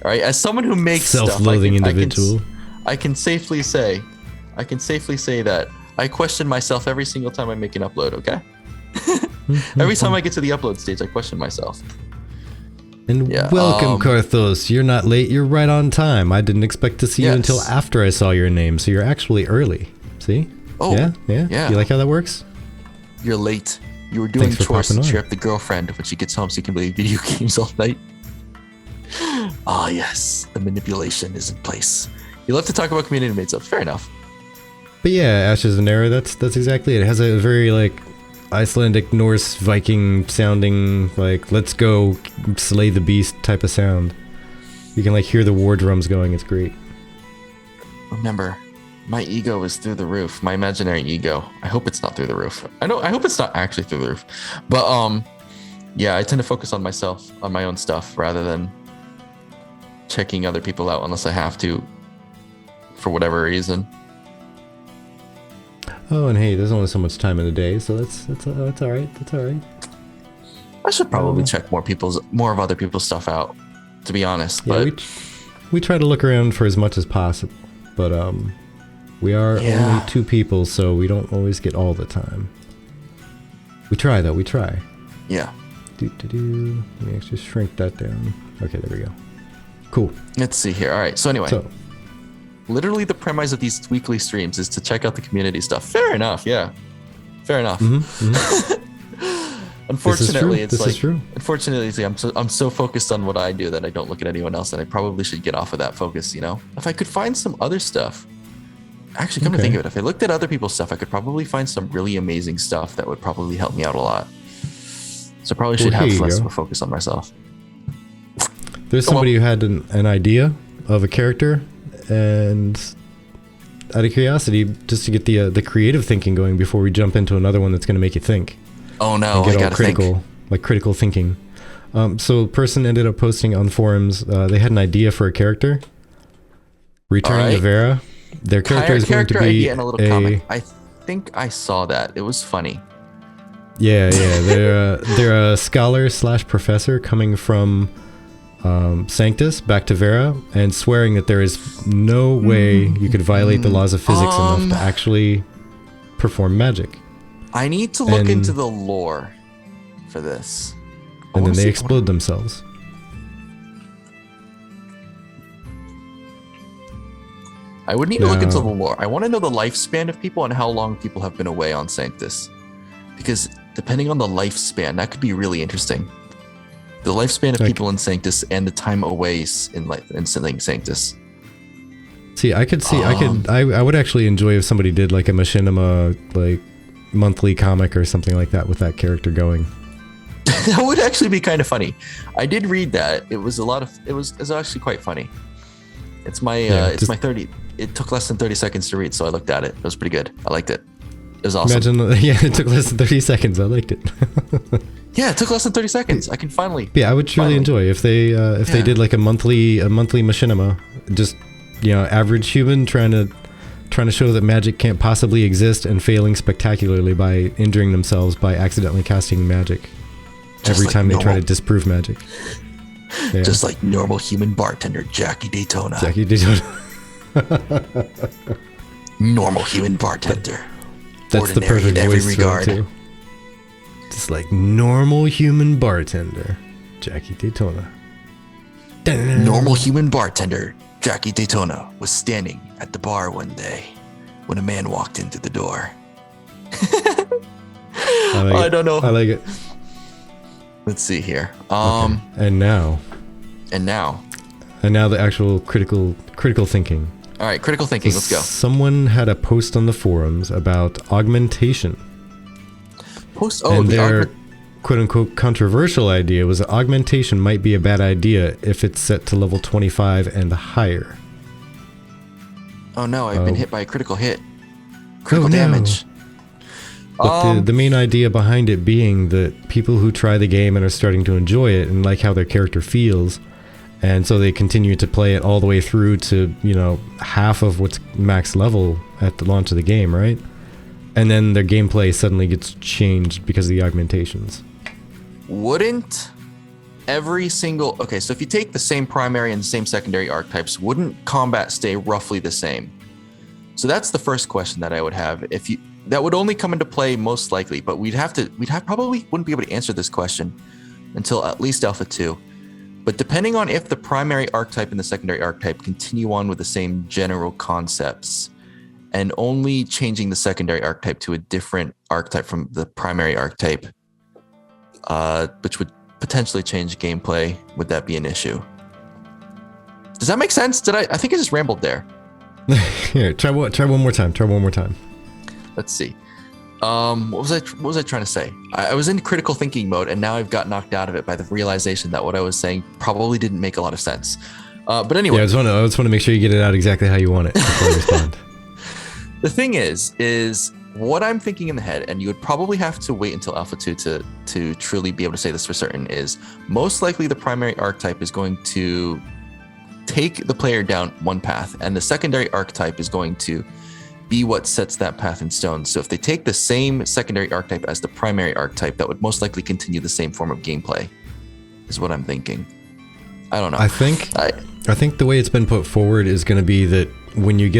All right? As someone who makes Self-loathing stuff, individual. I can safely say that I question myself every single time I make an upload, okay? Every time I get to the upload stage, I question myself. And Yeah, welcome, Karthos. You're not late. You're right on time. I didn't expect to see you until Yes. after I saw your name, so you're actually early. See? Oh, yeah. You like how that works? You're late. You were doing Thanks for chores to popping on. cheer up the girlfriend when she gets home so you can play video games all night. Ah, yes. The manipulation is in place. You love to talk about community made stuff. Fair enough. But yeah, Ashes and Era, that's exactly it. It has a very like Icelandic, Norse, Viking sounding like let's go slay the beast type of sound. You can like hear the war drums going. It's great. remember, my ego is through the roof. My imaginary ego. I hope it's not through the roof. I hope it's not actually through the roof. But yeah, I tend to focus on myself, on my own stuff, rather than checking other people out unless I have to, for whatever reason. Oh, and hey, there's only so much time in the day, so that's all right. That's all right. I should probably check more of other people's stuff out, to be honest. Yeah, but we try to look around for as much as possible, but we are only 2 people, so we don't always get all the time. We try though. We try. Yeah. Let me actually shrink that down. Okay, there we go. Cool. Let's see here. All right. So anyway, literally the premise of these weekly streams is to check out the community stuff. Fair enough. Yeah. Fair enough. Unfortunately, Unfortunately, I'm so focused on what I do that I don't look at anyone else, and I probably should get off of that focus. You know, if I could find some other stuff. Actually, come to think of it, if I looked at other people's stuff, I could probably find some really amazing stuff that would probably help me out a lot. So I probably should have less of a focus on myself. There's somebody who had an idea of a character, and out of curiosity, just to get the creative thinking going before we jump into another one that's going to make you think. Oh no, I gotta critical, think. Like critical thinking. So a person ended up posting on forums, they had an idea for a character. Returning to Vera. Their character is going to be idea and a little comic. I think I saw that. It was funny. Yeah. They're a scholar / professor coming from Sanctus back to Vera and swearing that there is no way you could violate the laws of physics enough to actually perform magic. I need to look into the lore for this. And then they explode themselves. I would need to look into the lore. I want to know the lifespan of people and how long people have been away on Sanctus. Because depending on the lifespan, that could be really interesting. The lifespan of people in Sanctus and the time away in Sanctus. See, I would actually enjoy if somebody did like a Machinima like monthly comic or something like that with that character going. That would actually be kind of funny. I did read that. It was actually quite funny. It's my 30. It took less than 30 seconds to read, so I looked at it. It was pretty good. I liked it. It was awesome. Imagine, it took less than 30 seconds. I liked it. Yeah, it took less than 30 seconds. I can finally. Yeah, I would truly enjoy if they did like a monthly Machinima, just average human trying to show that magic can't possibly exist and failing spectacularly by injuring themselves by accidentally casting magic every time they try to disprove magic. Yeah. Just like normal human bartender Jackie Daytona. Normal human bartender. That's the perfect voice for it too. Just like normal human bartender Jackie Daytona. Normal human bartender Jackie Daytona was standing at the bar one day when a man walked in through the door. I don't know. I like it. Let's see here. Okay. And now the actual critical thinking. All right, critical thinking. Let's go. Someone had a post on the forums about augmentation. Their quote-unquote controversial idea was that augmentation might be a bad idea if it's set to level 25 and higher. Oh no, I've been hit by a critical hit. Critical damage. But the main idea behind it being that people who try the game and are starting to enjoy it and like how their character feels, and so they continue to play it all the way through to, half of what's max level at the launch of the game, right? And then their gameplay suddenly gets changed because of the augmentations. Wouldn't every single... Okay, so if you take the same primary and the same secondary archetypes, wouldn't combat stay roughly the same? So that's the first question that I would have. That would only come into play most likely, but probably wouldn't be able to answer this question until at least Alpha 2. But depending on if the primary archetype and the secondary archetype continue on with the same general concepts, and only changing the secondary archetype to a different archetype from the primary archetype, which would potentially change gameplay, would that be an issue? Does that make sense? I think I just rambled there. Here, try one more time. Let's see. What was I trying to say? I was in critical thinking mode, and now I've got knocked out of it by the realization that what I was saying probably didn't make a lot of sense. But anyway, Yeah, I just want to make sure you get it out exactly how you want it before you respond. the thing is what I'm thinking in the head, and you would probably have to wait until Alpha 2 to truly be able to say this for certain, is most likely the primary archetype is going to take the player down one path, and the secondary archetype is going to be what sets that path in stone. So if they take the same secondary archetype as the primary archetype, that would most likely continue the same form of gameplay, is what I'm thinking. I don't know. I think the way it's been put forward is going to be that when you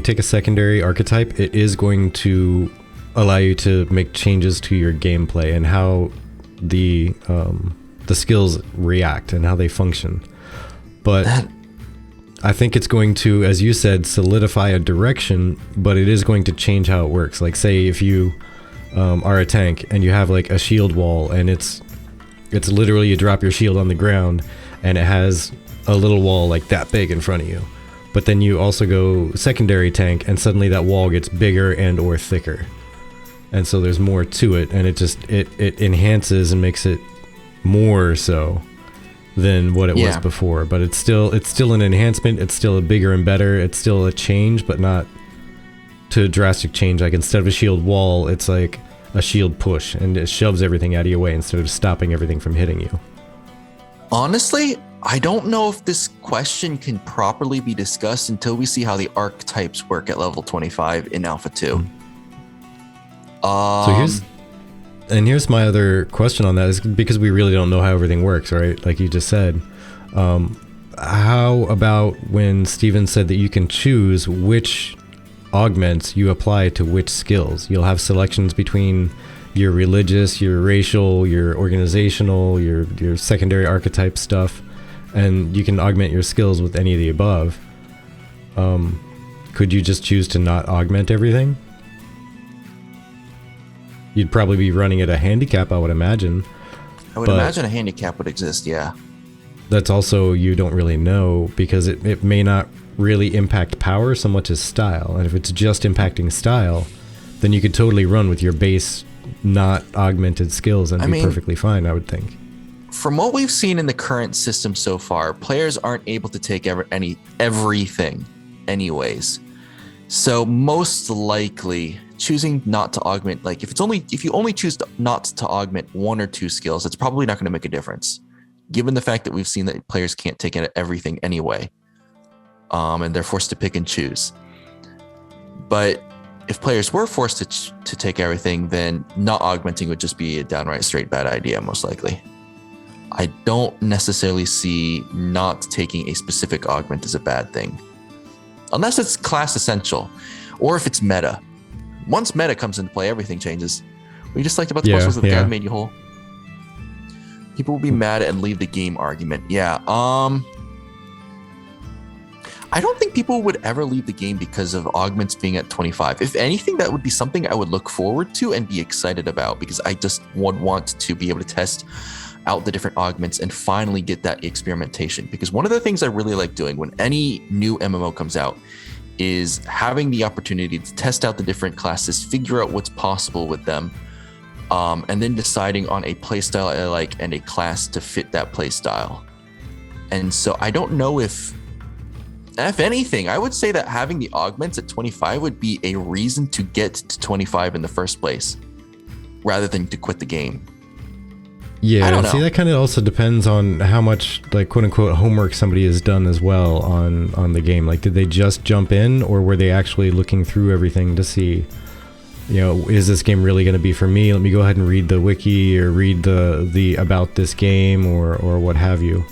take a secondary archetype, it is going to allow you to make changes to your gameplay and how the skills react and how they function. But I think it's going to, as you said, solidify a direction, but it is going to change how it works. Like, say if you are a tank and you have like a shield wall, and it's literally you drop your shield on the ground and it has a little wall like that big in front of you. But then you also go secondary tank, and suddenly that wall gets bigger and or thicker. And so there's more to it, and it enhances and makes it more so than what it was before. But it's still an enhancement. It's still a bigger and better. It's still a change, but not to a drastic change. Like instead of a shield wall, it's like a shield push, and it shoves everything out of your way instead of stopping everything from hitting you. Honestly, I don't know if this question can properly be discussed until we see how the archetypes work at level 25 in Alpha 2. So here's my other question on that, is because we really don't know how everything works, right? Like you just said. How about when Steven said that you can choose which augments you apply to which skills? You'll have selections between your religious, your racial, your organizational, your secondary archetype stuff, and you can augment your skills with any of the above. Could you just choose to not augment everything? You'd probably be running at a handicap, I would imagine. I would imagine a handicap would exist, yeah. That's also, you don't really know, because it may not really impact power so much as style. And if it's just impacting style, then you could totally run with your base not augmented skills and be perfectly fine, I would think. From what we've seen in the current system so far, players aren't able to take everything anyways. So most likely choosing not to augment, like if you only choose not to augment one or two skills, it's probably not going to make a difference, given the fact that we've seen that players can't take everything anyway, and they're forced to pick and choose. But if players were forced to take everything, then not augmenting would just be a downright straight bad idea, most likely. I don't necessarily see not taking a specific augment as a bad thing, unless it's class essential, or if it's meta. Once meta comes into play, everything changes. We just liked about the puzzles that the guy made you whole. People will be mad and leave the game argument. Yeah. I don't think people would ever leave the game because of augments being at 25. If anything, that would be something I would look forward to and be excited about, because I just would want to be able to test out the different augments and finally get that experimentation. Because one of the things I really like doing when any new MMO comes out is having the opportunity to test out the different classes, figure out what's possible with them, and then deciding on a playstyle I like and a class to fit that playstyle. And so I don't know if anything, I would say that having the augments at 25 would be a reason to get to 25 in the first place, rather than to quit the game. Yeah, I don't know. See, that kind of also depends on how much, like, quote unquote, homework somebody has done as well on the game. Like, did they just jump in, or were they actually looking through everything to see, you know, is this game really going to be for me? Let me go ahead and read the wiki or read the about this game or what have you.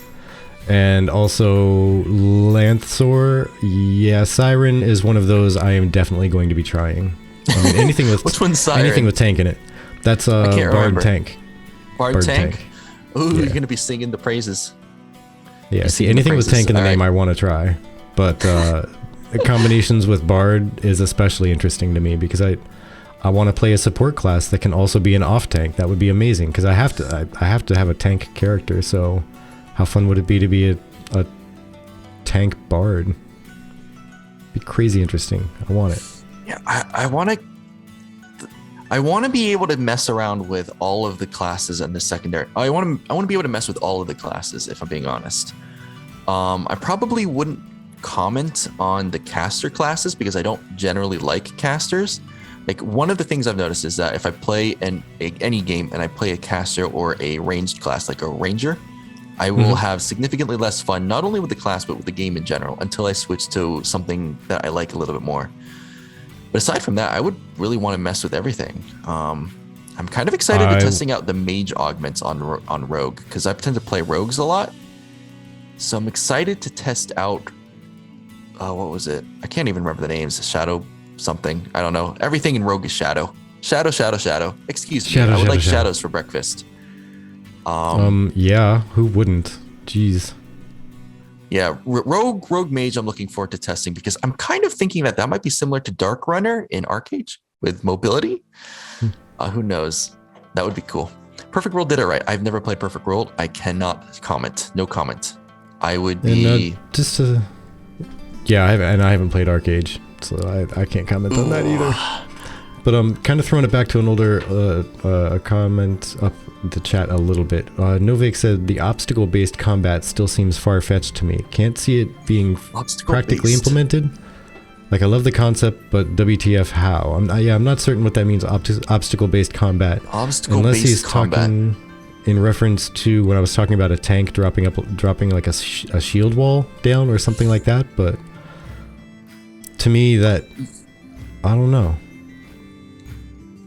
And also Lanthor, yeah, Siren is one of those I am definitely going to be trying. I mean, anything with Which one's Siren? Anything with tank in it. That's Bard remember. Tank. Bard tank? Ooh, yeah. You're going to be singing the praises. Yeah, see, anything with tank in the name I want to try. But combinations with Bard is especially interesting to me, because I want to play a support class that can also be an off tank. That would be amazing, because I have to have a tank character. So how fun would it be to be a tank Bard? Be crazy interesting. I want it. Yeah, I want to be able to mess around with all of the classes and the secondary. I want to be able to mess with all of the classes, if I'm being honest. I probably wouldn't comment on the caster classes because I don't generally like casters. Like one of the things I've noticed is that if I play any game and I play a caster or a ranged class like a ranger, I will have significantly less fun, not only with the class, but with the game in general, until I switch to something that I like a little bit more. But aside from that, I would really want to mess with everything. I'm kind of excited to testing out the mage augments on Rogue, because I tend to play rogues a lot. So I'm excited to test out, what was it? I can't even remember the names. Shadow something. I don't know. Everything in Rogue is Shadow. Shadow. Excuse me. I would like shadows for breakfast. Yeah, who wouldn't? Jeez. Yeah, Rogue Mage I'm looking forward to testing because I'm kind of thinking that might be similar to Dark Runner in Arcade with mobility. Who knows? That would be cool. Perfect World did it right. I've never played Perfect World. I cannot comment. No comment. I would be... Yeah, I haven't played Arcade, so I can't comment on that either. But I'm kind of throwing it back to an older comment up the chat a little bit. Novik said the obstacle-based combat still seems far-fetched to me. Can't see it being practically implemented. Like I love the concept, but WTF how? I'm not certain what that means. Obstacle-based combat. Unless he's talking in reference to when I was talking about a tank dropping like a shield wall down or something like that. But to me, that I don't know.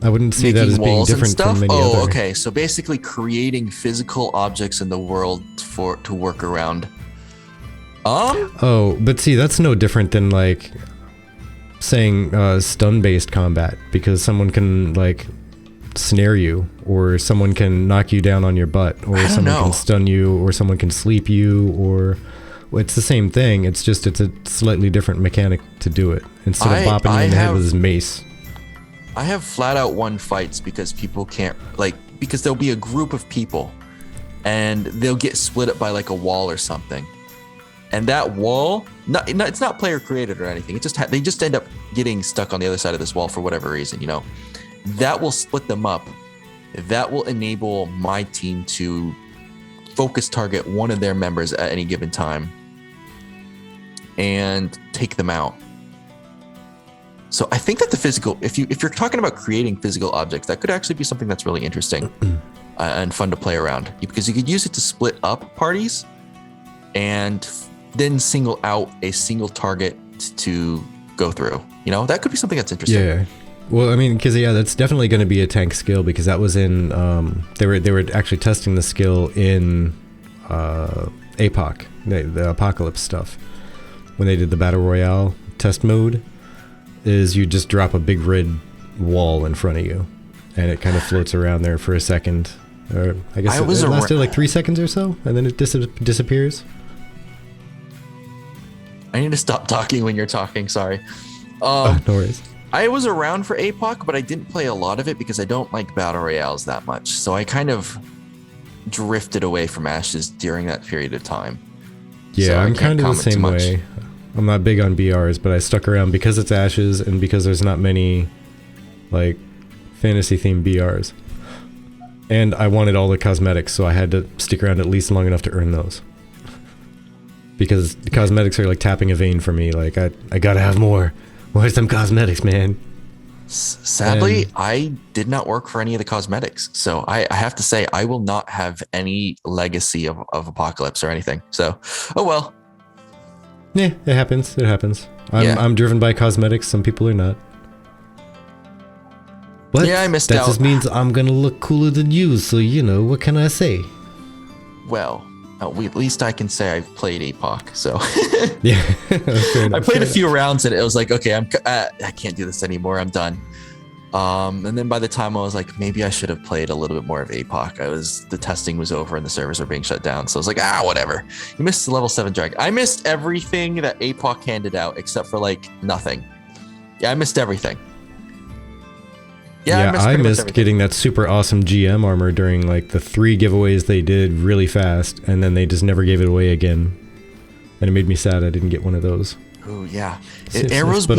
I wouldn't see that as being different from many other. Oh, okay. So basically creating physical objects in the world to work around. Oh, but see, that's no different than like saying stun-based combat, because someone can like snare you, or someone can knock you down on your butt, or someone can stun you, or someone can sleep you, or it's the same thing. It's just it's a slightly different mechanic to do it. Instead of bopping you in the head with his mace. I have flat out won fights because people can't, because there'll be a group of people and they'll get split up by like a wall or something. And that wall, it's not player created or anything. They just end up getting stuck on the other side of this wall for whatever reason, you know. That will split them up. That will enable my team to focus target one of their members at any given time and take them out. So I think that the physical, if you're talking about creating physical objects, that could actually be something that's really interesting and fun to play around, because you could use it to split up parties and then single out a single target to go through. You know, that could be something that's interesting. Yeah. Well, I mean, because that's definitely going to be a tank skill, because that was in they were actually testing the skill in APOC, the Apocalypse stuff, when they did the Battle Royale test mode. Is you just drop a big red wall in front of you, and it kind of floats around there for a second. Or I guess it lasted like 3 seconds or so, and then it disappears. I need to stop talking when you're talking. Sorry. No worries. I was around for APOC, but I didn't play a lot of it because I don't like battle royales that much. So I kind of drifted away from Ashes during that period of time. Yeah, so I'm kind of the same way. I'm not big on BRs, but I stuck around because it's Ashes and because there's not many like fantasy themed BRs. And I wanted all the cosmetics, so I had to stick around at least long enough to earn those. Because the cosmetics are like tapping a vein for me. Like I gotta have more. Where's some cosmetics, man? Sadly, I did not work for any of the cosmetics. So I have to say I will not have any legacy of Apocalypse or anything. So, oh well. Yeah, it happens. I'm driven by cosmetics. Some people are not. But yeah, I missed out. That just means I'm gonna look cooler than you. So you know, what can I say? Well, at least I can say I've played APOC. So yeah, I played a few rounds and it was like, okay, I can't do this anymore. I'm done. And then by the time I was like, maybe I should have played a little bit more of APOC. The testing was over and the servers were being shut down. So I was like, whatever. You missed the level 7 dragon. I missed everything that APOC handed out except for like nothing. Yeah, I missed everything. Yeah, I missed getting that super awesome GM armor during like the 3 giveaways they did really fast, and then they just never gave it away again. And it made me sad I didn't get one of those. Oh yeah. Arrows, but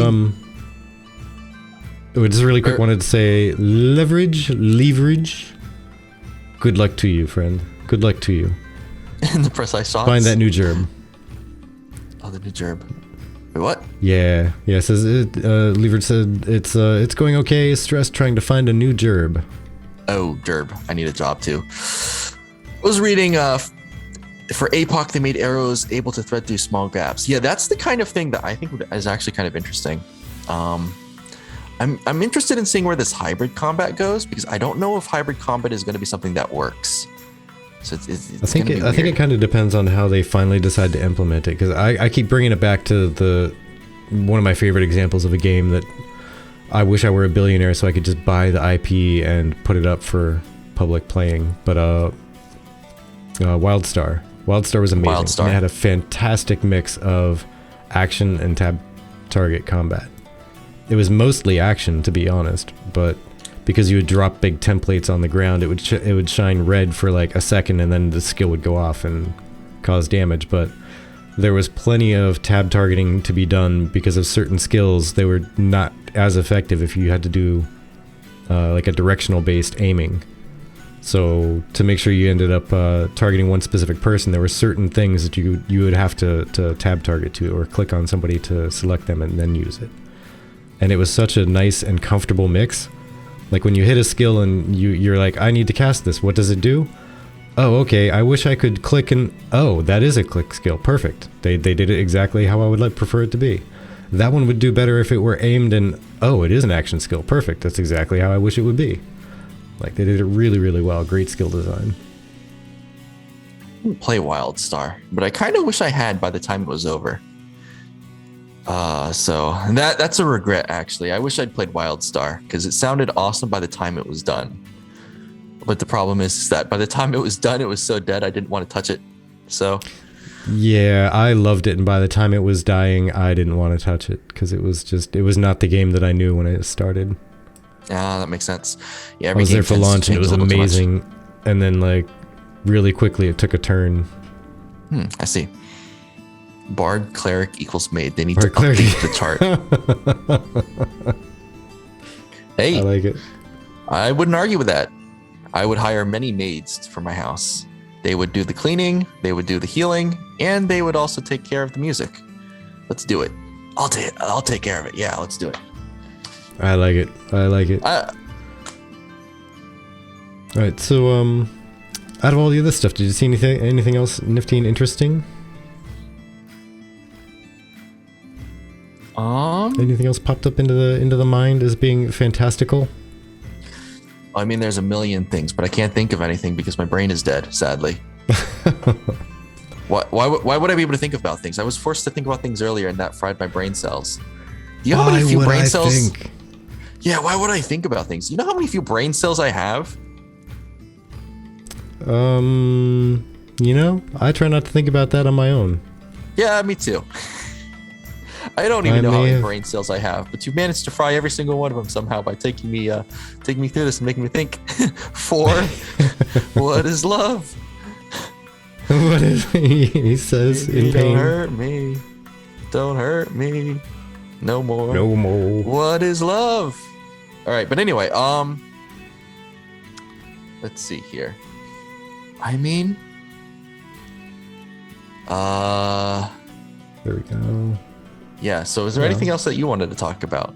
just really quick, wanted to say leverage. Good luck to you, friend. Good luck to you. In the precise shots. Find that new germ. the new gerb. Wait, what? Yeah. It says Lever said it's going okay. Stressed trying to find a new gerb. Oh, gerb. I need a job too. I was reading for APOC they made arrows able to thread through small gaps. Yeah, that's the kind of thing that I think is actually kind of interesting. I'm interested in seeing where this hybrid combat goes, because I don't know if hybrid combat is going to be something that works. So I think it kind of depends on how they finally decide to implement it, because I keep bringing it back to one of my favorite examples of a game that I wish I were a billionaire so I could just buy the IP and put it up for public playing. But WildStar was amazing. WildStar. And it had a fantastic mix of action and tab target combat. It was mostly action, to be honest, but because you would drop big templates on the ground, it would shine red for like a second, and then the skill would go off and cause damage. But there was plenty of tab targeting to be done because of certain skills. They were not as effective if you had to do like a directional based aiming. So to make sure you ended up targeting one specific person, there were certain things that you would have to tab target to, or click on somebody to select them and then use it. And it was such a nice and comfortable mix. Like when you hit a skill and you're like, I need to cast this, what does it do? Oh, okay, I wish I could click and, oh, that is a click skill, perfect. They did it exactly how I would prefer it to be. That one would do better if it were aimed and, oh, it is an action skill, perfect, that's exactly how I wish it would be. Like, they did it really, really well, great skill design. I didn't play WildStar, but I kind of wish I had by the time it was over. So that's a regret, actually. I wish I'd played WildStar, because it sounded awesome by the time it was done. But the problem is that by the time it was done, it was so dead I didn't want to touch it. So yeah, I loved it, and by the time it was dying, I didn't want to touch it, because it was not the game that I knew when it started. Yeah, that makes sense. Yeah, I was there for launch and it was amazing, and then like really quickly it took a turn. I see. Bard cleric equals maid. They need to update the chart. Hey, I like it. I wouldn't argue with that. I would hire many maids for my house. They would do the cleaning, they would do the healing, and they would also take care of the music. Let's do it. I'll take care of it. Yeah, let's do it. I like it. All right, so out of all the other stuff, did you see anything else nifty and interesting? Anything else popped up into the mind as being fantastical? I mean, there's a million things, but I can't think of anything because my brain is dead, sadly. Why would I be able to think about things? I was forced to think about things earlier, and that fried my brain cells. Do you know how many few brain cells? Yeah, why would I think about things? You know how many few brain cells I have? You know, I try not to think about that on my own. Yeah, me too. I don't even know how many brain cells I have, but you've managed to fry every single one of them somehow by taking me through this and making me think. What is love? What is he says in pain? Don't hurt me, no more. No more. What is love? All right, but anyway, let's see here. I mean, there we go. Yeah, so is there anything else that you wanted to talk about?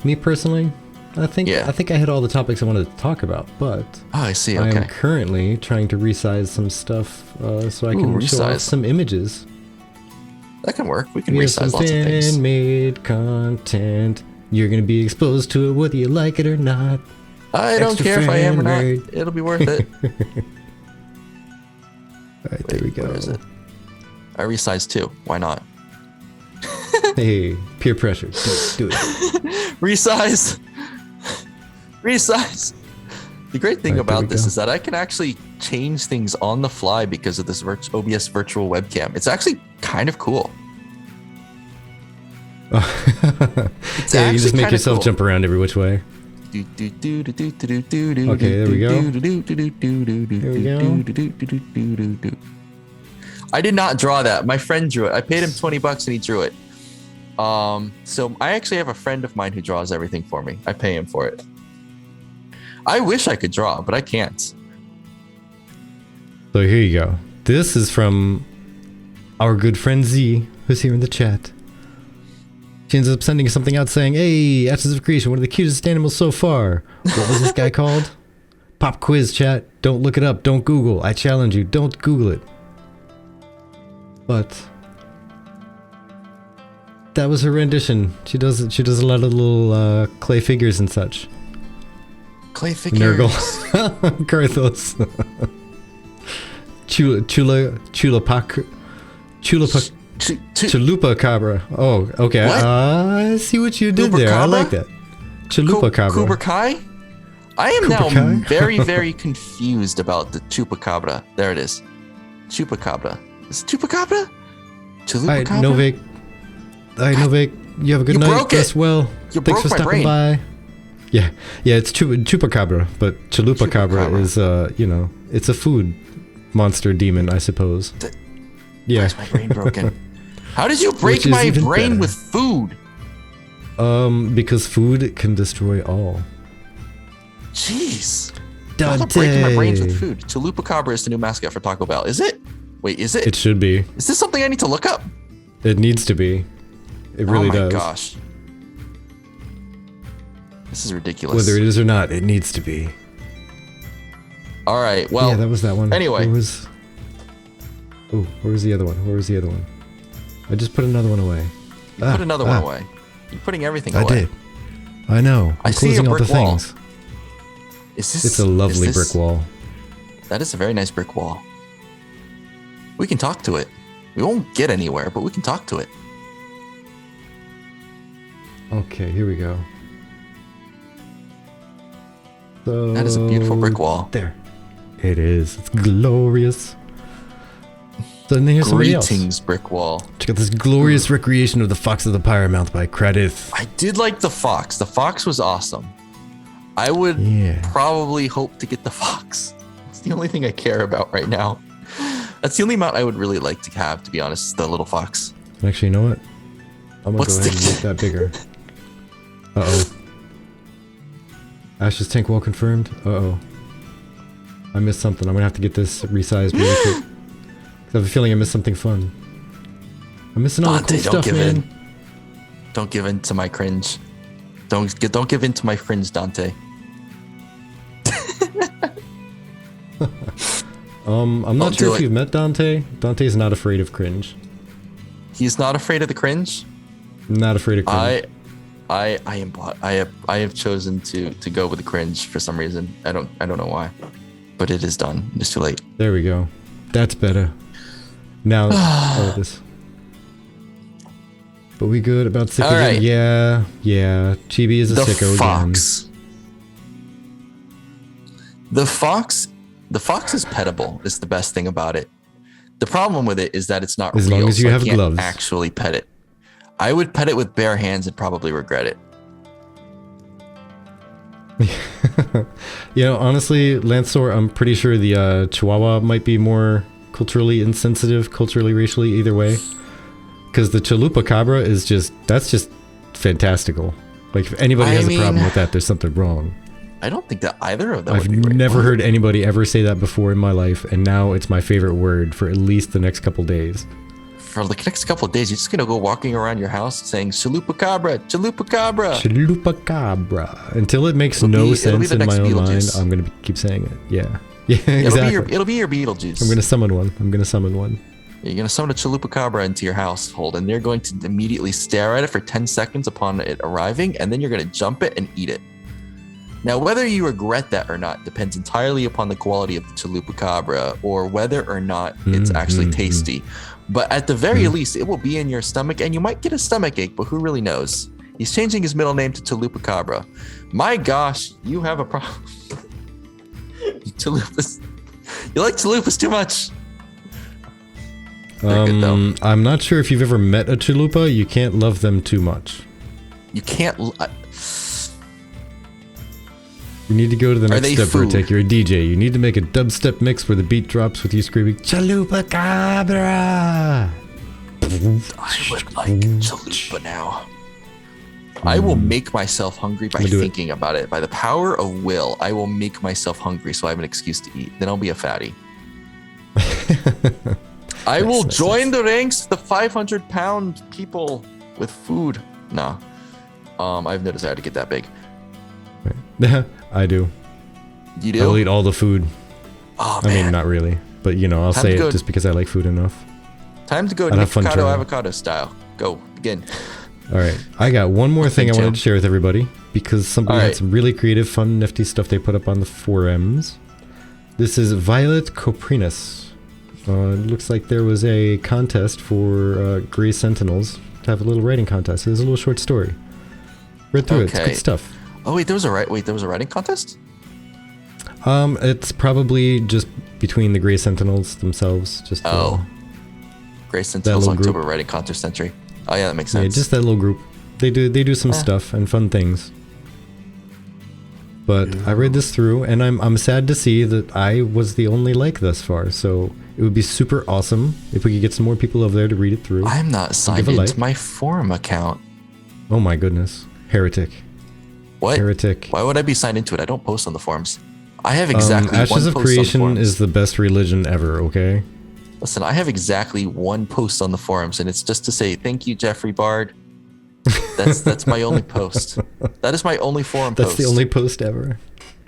Me personally, I think I hit all the topics I wanted to talk about, but I see. Okay. I am currently trying to resize some stuff so I can show off some images. That can work. We can resize lots of things. Fan-made content. You're gonna be exposed to it whether you like it or not. I don't care if I am or not. It'll be worth it. All right, there we go. Where is it? I resized too. Why not? Hey, peer pressure. Do it. Resize. The great thing about this is that I can actually change things on the fly because of this OBS virtual webcam. It's actually kind of cool. Yeah, you just make yourself jump around every which way. Okay, there we go. I did not draw that. My friend drew it. I paid him $20 and he drew it. So I actually have a friend of mine who draws everything for me. I pay him for it. I wish I could draw, but I can't. So here you go. This is from our good friend Z, who's here in the chat. She ends up sending something out saying, "Hey, Ashes of Creation, one of the cutest animals so far." What was this guy called? Pop quiz, chat. Don't look it up. Don't Google. I challenge you. Don't Google it. But that was her rendition. She does a lot of little clay figures and such. Clay figures. Nurgle. Karthos. Chalupa Cabra. Oh, okay. What? I see what you did there. I like that. Chalupa Cabra. Kuber Kai? I am now very, very confused about the Chupacabra. There it is. Chupacabra. Is it Chupacabra? Chalupa Cabra? Novik. You have a good night. Broke it. Rest well. You Thanks broke for my stopping brain. by. Yeah, it's Chupacabra, but Chalupa Cabra is, it's a food monster demon, I suppose. Why is my brain broken? How did you break my brain with food? Because food can destroy all. Jeez. Dante. I'm breaking my brains with food. Chalupa Cabra is the new mascot for Taco Bell. Is it? Wait, is it? It should be. Is this something I need to look up? It needs to be. It really does. Oh my gosh. This is ridiculous. Whether it is or not, it needs to be. All right. Well. Yeah, that was that one. Anyway. Where was the other one? Where was the other one? I just put another one away. You put another one away. You're putting everything away. I did. I know. I see closing a all the brick wall. things. Is this? It's a lovely brick wall. That is a very nice brick wall. We can talk to it. We won't get anywhere, but we can talk to it. Okay, here we go. So That is a beautiful brick wall. There. It is. It's glorious. So then here's somebody else. Greetings, brick wall. Check out this glorious recreation of the Fox of the Pyramount by Credith. I did like the fox. The fox was awesome. I would probably hope to get the fox. It's the only thing I care about right now. That's the only mount I would really like to have, to be honest, is the little fox. Actually, you know what? I'm gonna go ahead and make that bigger. Uh-oh. Ash's tank wall confirmed. Uh-oh. I missed something. I'm gonna have to get this resized really quick. I have a feeling I missed something fun. I'm missing all the cool stuff, man. Don't give in to my cringe. Don't give in to my cringe, Dante. I'm not sure if you've met Dante. Dante's not afraid of cringe. He's not afraid of the cringe? Not afraid of cringe. I have chosen to go with the cringe for some reason. I don't know why. But it is done. It's too late. There we go. That's better. Now this. But we good about sick again? Right. Yeah. Chibi is a sicko fox. again. The fox is pettable. Is the best thing about it. The problem with it is that it's not real. As long as you have I can't gloves. actually pet it. I would pet it with bare hands and probably regret it. Honestly, Lancer, I'm pretty sure the Chihuahua might be more culturally insensitive, culturally, racially, either way. Because the Chalupa Cabra is that's just fantastical. Like, if anybody has a problem with that, there's something wrong. I don't think that either of them I've would be right. never heard anybody ever say that before in my life, and now it's my favorite word for at least the next couple days. For the next couple of days, you're just going to go walking around your house saying, Chalupa Cabra, Chalupa Cabra. Chalupa Cabra. Until it makes no sense in my own mind, I'm going to keep saying it. Yeah. Yeah, exactly. It'll be your Beetlejuice. I'm going to summon one. You're going to summon a Chalupa Cabra into your household, and they're going to immediately stare at it for 10 seconds upon it arriving, and then you're going to jump it and eat it. Now, whether you regret that or not depends entirely upon the quality of the Chalupa Cabra or whether or not it's actually tasty. But at the very least, it will be in your stomach, and you might get a stomach ache, but who really knows? He's changing his middle name to Chalupa Cabra. My gosh, you have a problem. Chalupas. You like chalupas too much. They're good, though. I'm not sure if you've ever met a chalupa. You can't love them too much. You can't... You need to go to the next step, food? Vertek. You're a DJ. You need to make a dubstep mix where the beat drops with you screaming, Chalupa Cabra! I would like chalupa now. I will make myself hungry by thinking about it. By the power of will, I will make myself hungry so I have an excuse to eat. Then I'll be a fatty. I will Nice, join the ranks of the 500-pound people with food. Nah. I have no desire to get that big. Right. I do. You do? I'll eat all the food. Oh, I man. mean, not really. But, you know, I'll Time say to it go- just because I like food enough. Time to go I'd have fun avocado trying. avocado style. Go. Begin. All right. I got one more thing I wanted to share with everybody because somebody All had right. some really creative, fun, nifty stuff they put up on the forums. This is Violet Coprinus. It looks like there was a contest for Grey Sentinels to have a little writing contest. It was a little short story. Read through it. It's good stuff. Oh wait, there was a writing contest? It's probably just between the Grey Sentinels themselves. Just Grey Sentinels little October group. writing contest entry. Oh yeah, that makes sense. Yeah, just that little group. They do some stuff and fun things. But I read this through, and I'm sad to see that I was the only like thus far. So it would be super awesome if we could get some more people over there to read it through. I'm not signed into my forum account. Oh my goodness, heretic! What? Heretic! Why would I be signed into it? I don't post on the forums. I have exactly one Ashes of post on the Creation forums. is the best religion ever. Okay. Listen, I have exactly one post on the forums, and it's just to say thank you, Jeffrey Bard. That's my only post. That is my only forum post. That's the only post ever.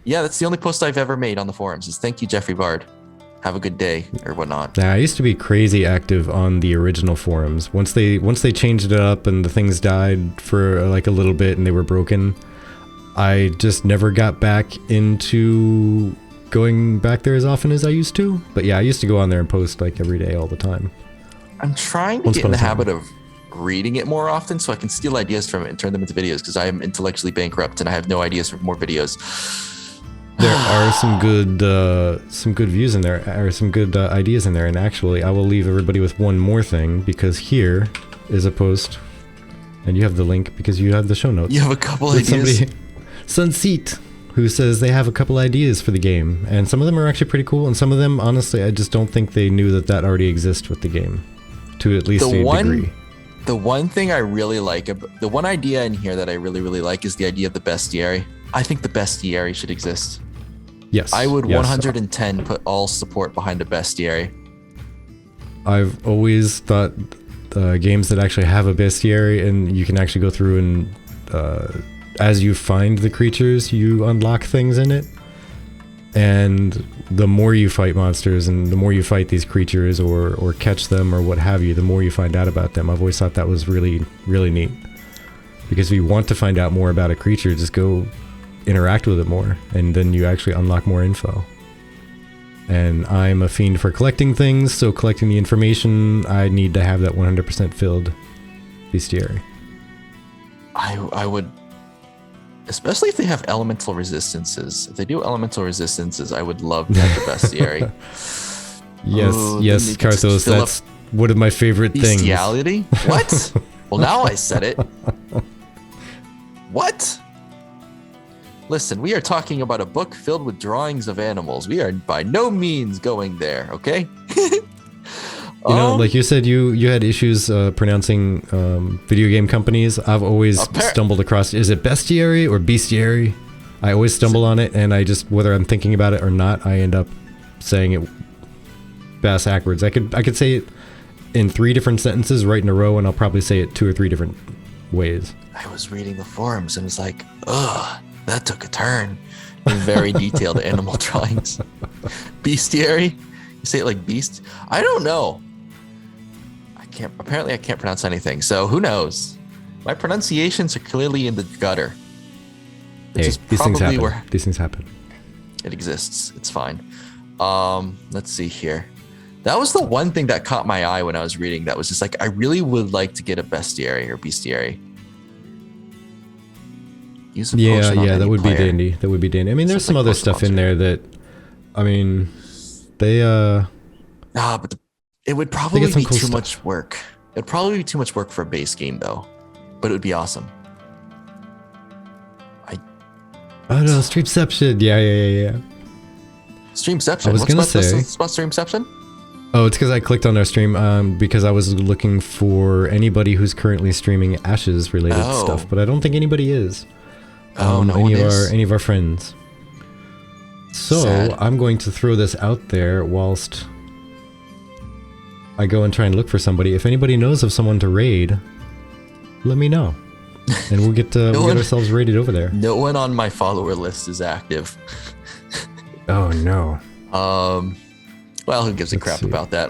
Yeah, that's the only post I've ever made on the forums. Is thank you, Jeffrey Bard. Have a good day or whatnot. Yeah, I used to be crazy active on the original forums. Once they changed it up and the things died for like a little bit and they were broken, I just never got back into going back there as often as I used to. But yeah, I used to go on there and post like every day all the time. I'm trying to get in the habit of reading it more often so I can steal ideas from it and turn them into videos because I am intellectually bankrupt and I have no ideas for more videos. There are some good views in there, or some good ideas in there, and actually I will leave everybody with one more thing because here is a post, and you have the link because you have the show notes. You have a couple ideas? Sunseat, who says they have a couple ideas for the game, and some of them are actually pretty cool, and some of them, honestly, I just don't think they knew that already exists with the game, to at least a degree. The one thing I really like, the one idea in here that I really, really like is the idea of the bestiary. I think the bestiary should exist. Yes. I would 110 put all support behind a bestiary. I've always thought games that actually have a bestiary and you can actually go through and as you find the creatures, you unlock things in it. And the more you fight monsters and the more you fight these creatures or catch them or what have you, the more you find out about them. I've always thought that was really, really neat. Because if you want to find out more about a creature, just go interact with it more, and then you actually unlock more info. And I'm a fiend for collecting things, so collecting the information, I need to have that 100% filled bestiary. I would, especially if they have elemental resistances. If they do elemental resistances, I would love to have the bestiary. Yes, Karthos, that's one of my favorite things. Bestiality? What? Well, now I said it. What? Listen, we are talking about a book filled with drawings of animals. We are by no means going there, okay? You know, like you said, you had issues pronouncing video game companies. I've always stumbled across, is it bestiary or bestiary? I always stumble on it, and I just, whether I'm thinking about it or not, I end up saying it backwards. I could say it in 3 different sentences right in a row, and I'll probably say it 2 or 3 different ways. I was reading the forums and was like, ugh, that took a turn. In very detailed animal drawings. Bestiary? You say it like beast? I don't know. Apparently I can't pronounce anything, so who knows? My pronunciations are clearly in the gutter. Hey, these things happen. These things happen. It exists. It's fine. Let's see here. That was the one thing that caught my eye when I was reading. That was just like, I really would like to get a bestiary or bestiary. Use a potion on that any would player. be dandy. That would be dandy. I mean, there's some other stuff in there that, I mean, they but it would probably be cool too much work. It'd probably be too much work for a base game, though. But it would be awesome. Oh no, Streamception. Yeah. Streamception. I was gonna say, what's about Streamception? Oh, it's because I clicked on their stream because I was looking for anybody who's currently streaming Ashes related stuff, but I don't think anybody is. No one is. Any of our friends. So Sad. I'm going to throw this out there whilst I go and try and look for somebody. If anybody knows of someone to raid, let me know. And we'll get we'll get ourselves raided over there. No one on my follower list is active. Oh no. Well, who gives a crap about that?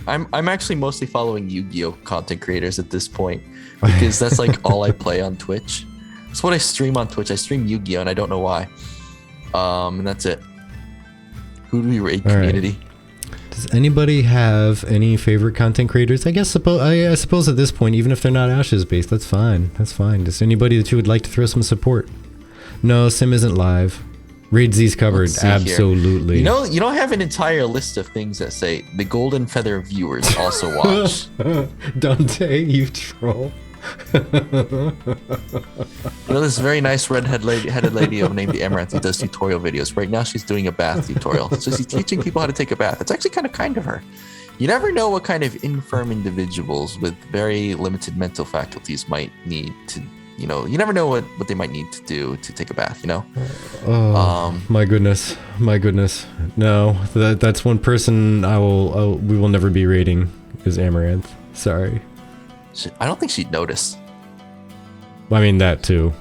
I'm actually mostly following Yu-Gi-Oh content creators at this point because that's like all I play on Twitch. That's what I stream on Twitch. I stream Yu-Gi-Oh and I don't know why. And that's it. Who do we raid community? Right. Does anybody have any favorite content creators? I suppose at this point, even if they're not Ashes based, that's fine. That's fine. Just anybody that you would like to throw some support. No, Sim isn't live. Raid Z's covered. Absolutely. Here. You know, I have an entire list of things that say the Golden Feather viewers also watch. Dante, you troll. This very nice redheaded lady named Amaranth who does tutorial videos. Right now she's doing a bath tutorial. So she's teaching people how to take a bath. It's actually kind of her. You never know what kind of infirm individuals with very limited mental faculties might need to, you never know what they might need to do to take a bath, Oh, my goodness. No, that's one person we will never be rating is Amaranth. Sorry. I don't think she'd notice. I mean, that too.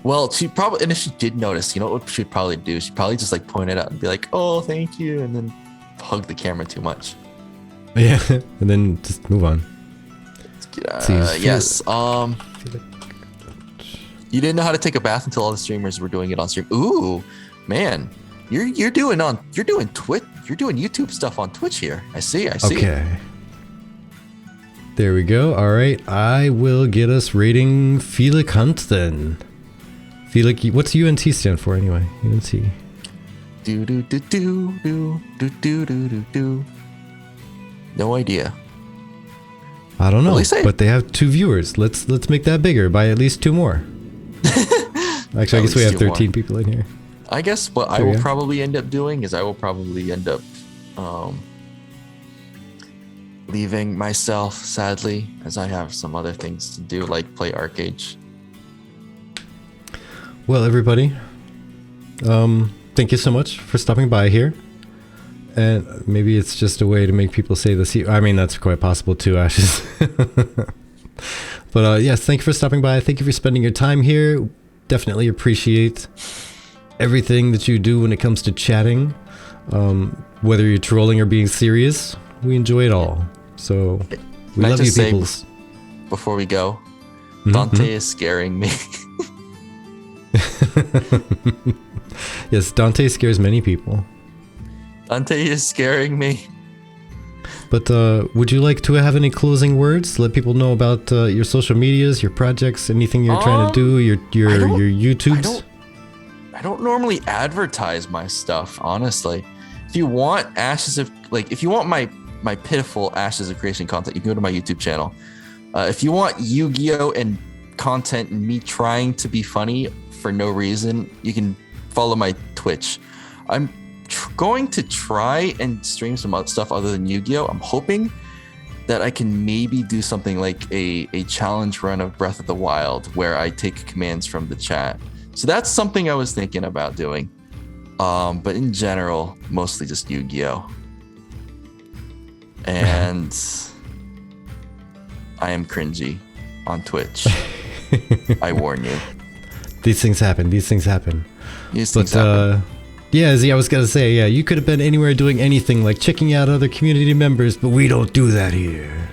Well, she probably, and if she did notice, you know what she'd probably do? She'd probably just like point it out and be like, "Oh, thank you," and then hug the camera too much. Yeah, and then just move on. Yes. You didn't know how to take a bath until all the streamers were doing it on stream. Ooh, man, you're doing YouTube stuff on Twitch here. I see. Okay. There we go. All right, I will get us rating Felix Hunt then. Felix, what's UNT stand for anyway? UNT. Do. No idea. I don't know, but they have 2 viewers. Let's make that bigger by at least 2 more. Actually, I guess we have 13 people in here. I guess what I will probably end up doing is leaving myself, sadly, as I have some other things to do, like play Arcade. Well, everybody, thank you so much for stopping by here. And maybe it's just a way to make people say this. I mean, that's quite possible too, Ashes. But yes, thank you for stopping by. Thank you for spending your time here. Definitely appreciate everything that you do when it comes to chatting. Whether you're trolling or being serious, we enjoy it all. So we love you, peoples. Before we go, Dante is scaring me. Yes, Dante scares many people. Dante is scaring me. But would you like to have any closing words? Let people know about your social medias, your projects, anything you're trying to do, your YouTubes. I don't normally advertise my stuff, honestly. If you want if you want my pitiful Ashes of Creation content, you can go to my YouTube channel. If you want Yu-Gi-Oh and content and me trying to be funny for no reason, you can follow my Twitch. I'm going to try and stream some other stuff other than Yu-Gi-Oh. I'm hoping that I can maybe do something like a challenge run of Breath of the Wild where I take commands from the chat. So that's something I was thinking about doing. But in general, mostly just Yu-Gi-Oh. And I am cringy on Twitch. I warn you. These things happen. Yeah, Z, I was gonna say, yeah, you could have been anywhere doing anything, like checking out other community members, but we don't do that here.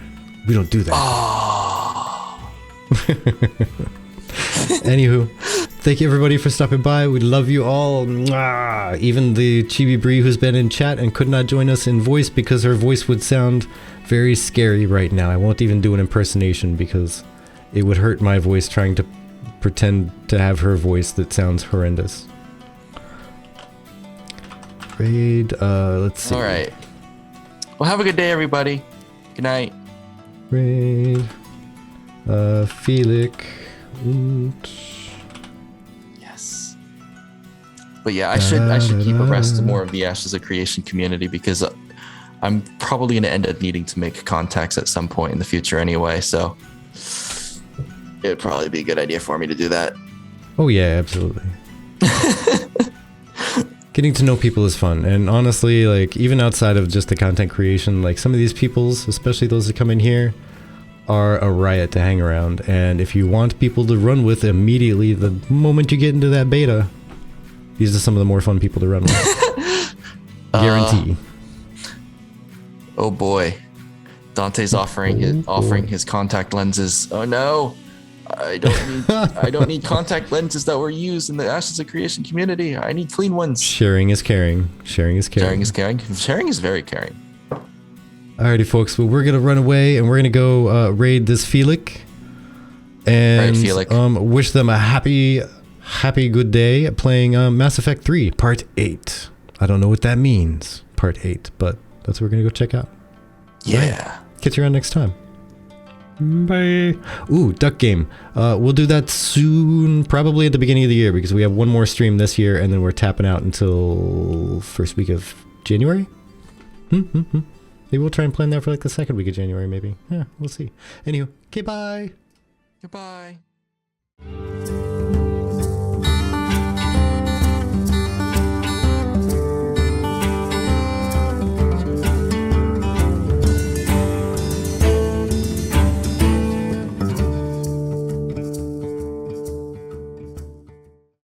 We don't do that. Oh. Anywho, thank you everybody for stopping by. We love you all. Mwah! Even the Chibi Bree who's been in chat and could not join us in voice because her voice would sound very scary right now. I won't even do an impersonation because it would hurt my voice trying to pretend to have her voice that sounds horrendous. Raid, let's see. All right. Well, have a good day, everybody. Good night. Raid, Felix. Yes. But yeah, I should keep abreast more of the Ashes of Creation community because I'm probably going to end up needing to make contacts at some point in the future anyway. So it'd probably be a good idea for me to do that. Oh yeah, absolutely. getting to know people is fun. And honestly, like, even outside of just the content creation, like, some of these peoples, especially those that come in here, are a riot to hang around. And if you want people to run with immediately the moment you get into that beta, these are some of the more fun people to run with. Guarantee. Oh boy. Dante's offering his contact lenses. Oh no. I don't need contact lenses that were used in the Ashes of Creation community. I need clean ones. Sharing is caring. Sharing is caring. Sharing is caring. Sharing is very caring. Alrighty, folks. Well, we're gonna run away and we're gonna go raid this Felix and wish them a happy good day playing Mass Effect 3 Part 8. I don't know what that means, Part 8, but that's what we're gonna go check out. Yeah. Right. Catch you around next time. Bye. Ooh, Duck Game. We'll do that soon, probably at the beginning of the year, because we have one more stream this year, and then we're tapping out until first week of January. Maybe we'll try and plan that for like the second week of January, maybe. Yeah, we'll see. Anywho, okay, bye. Goodbye.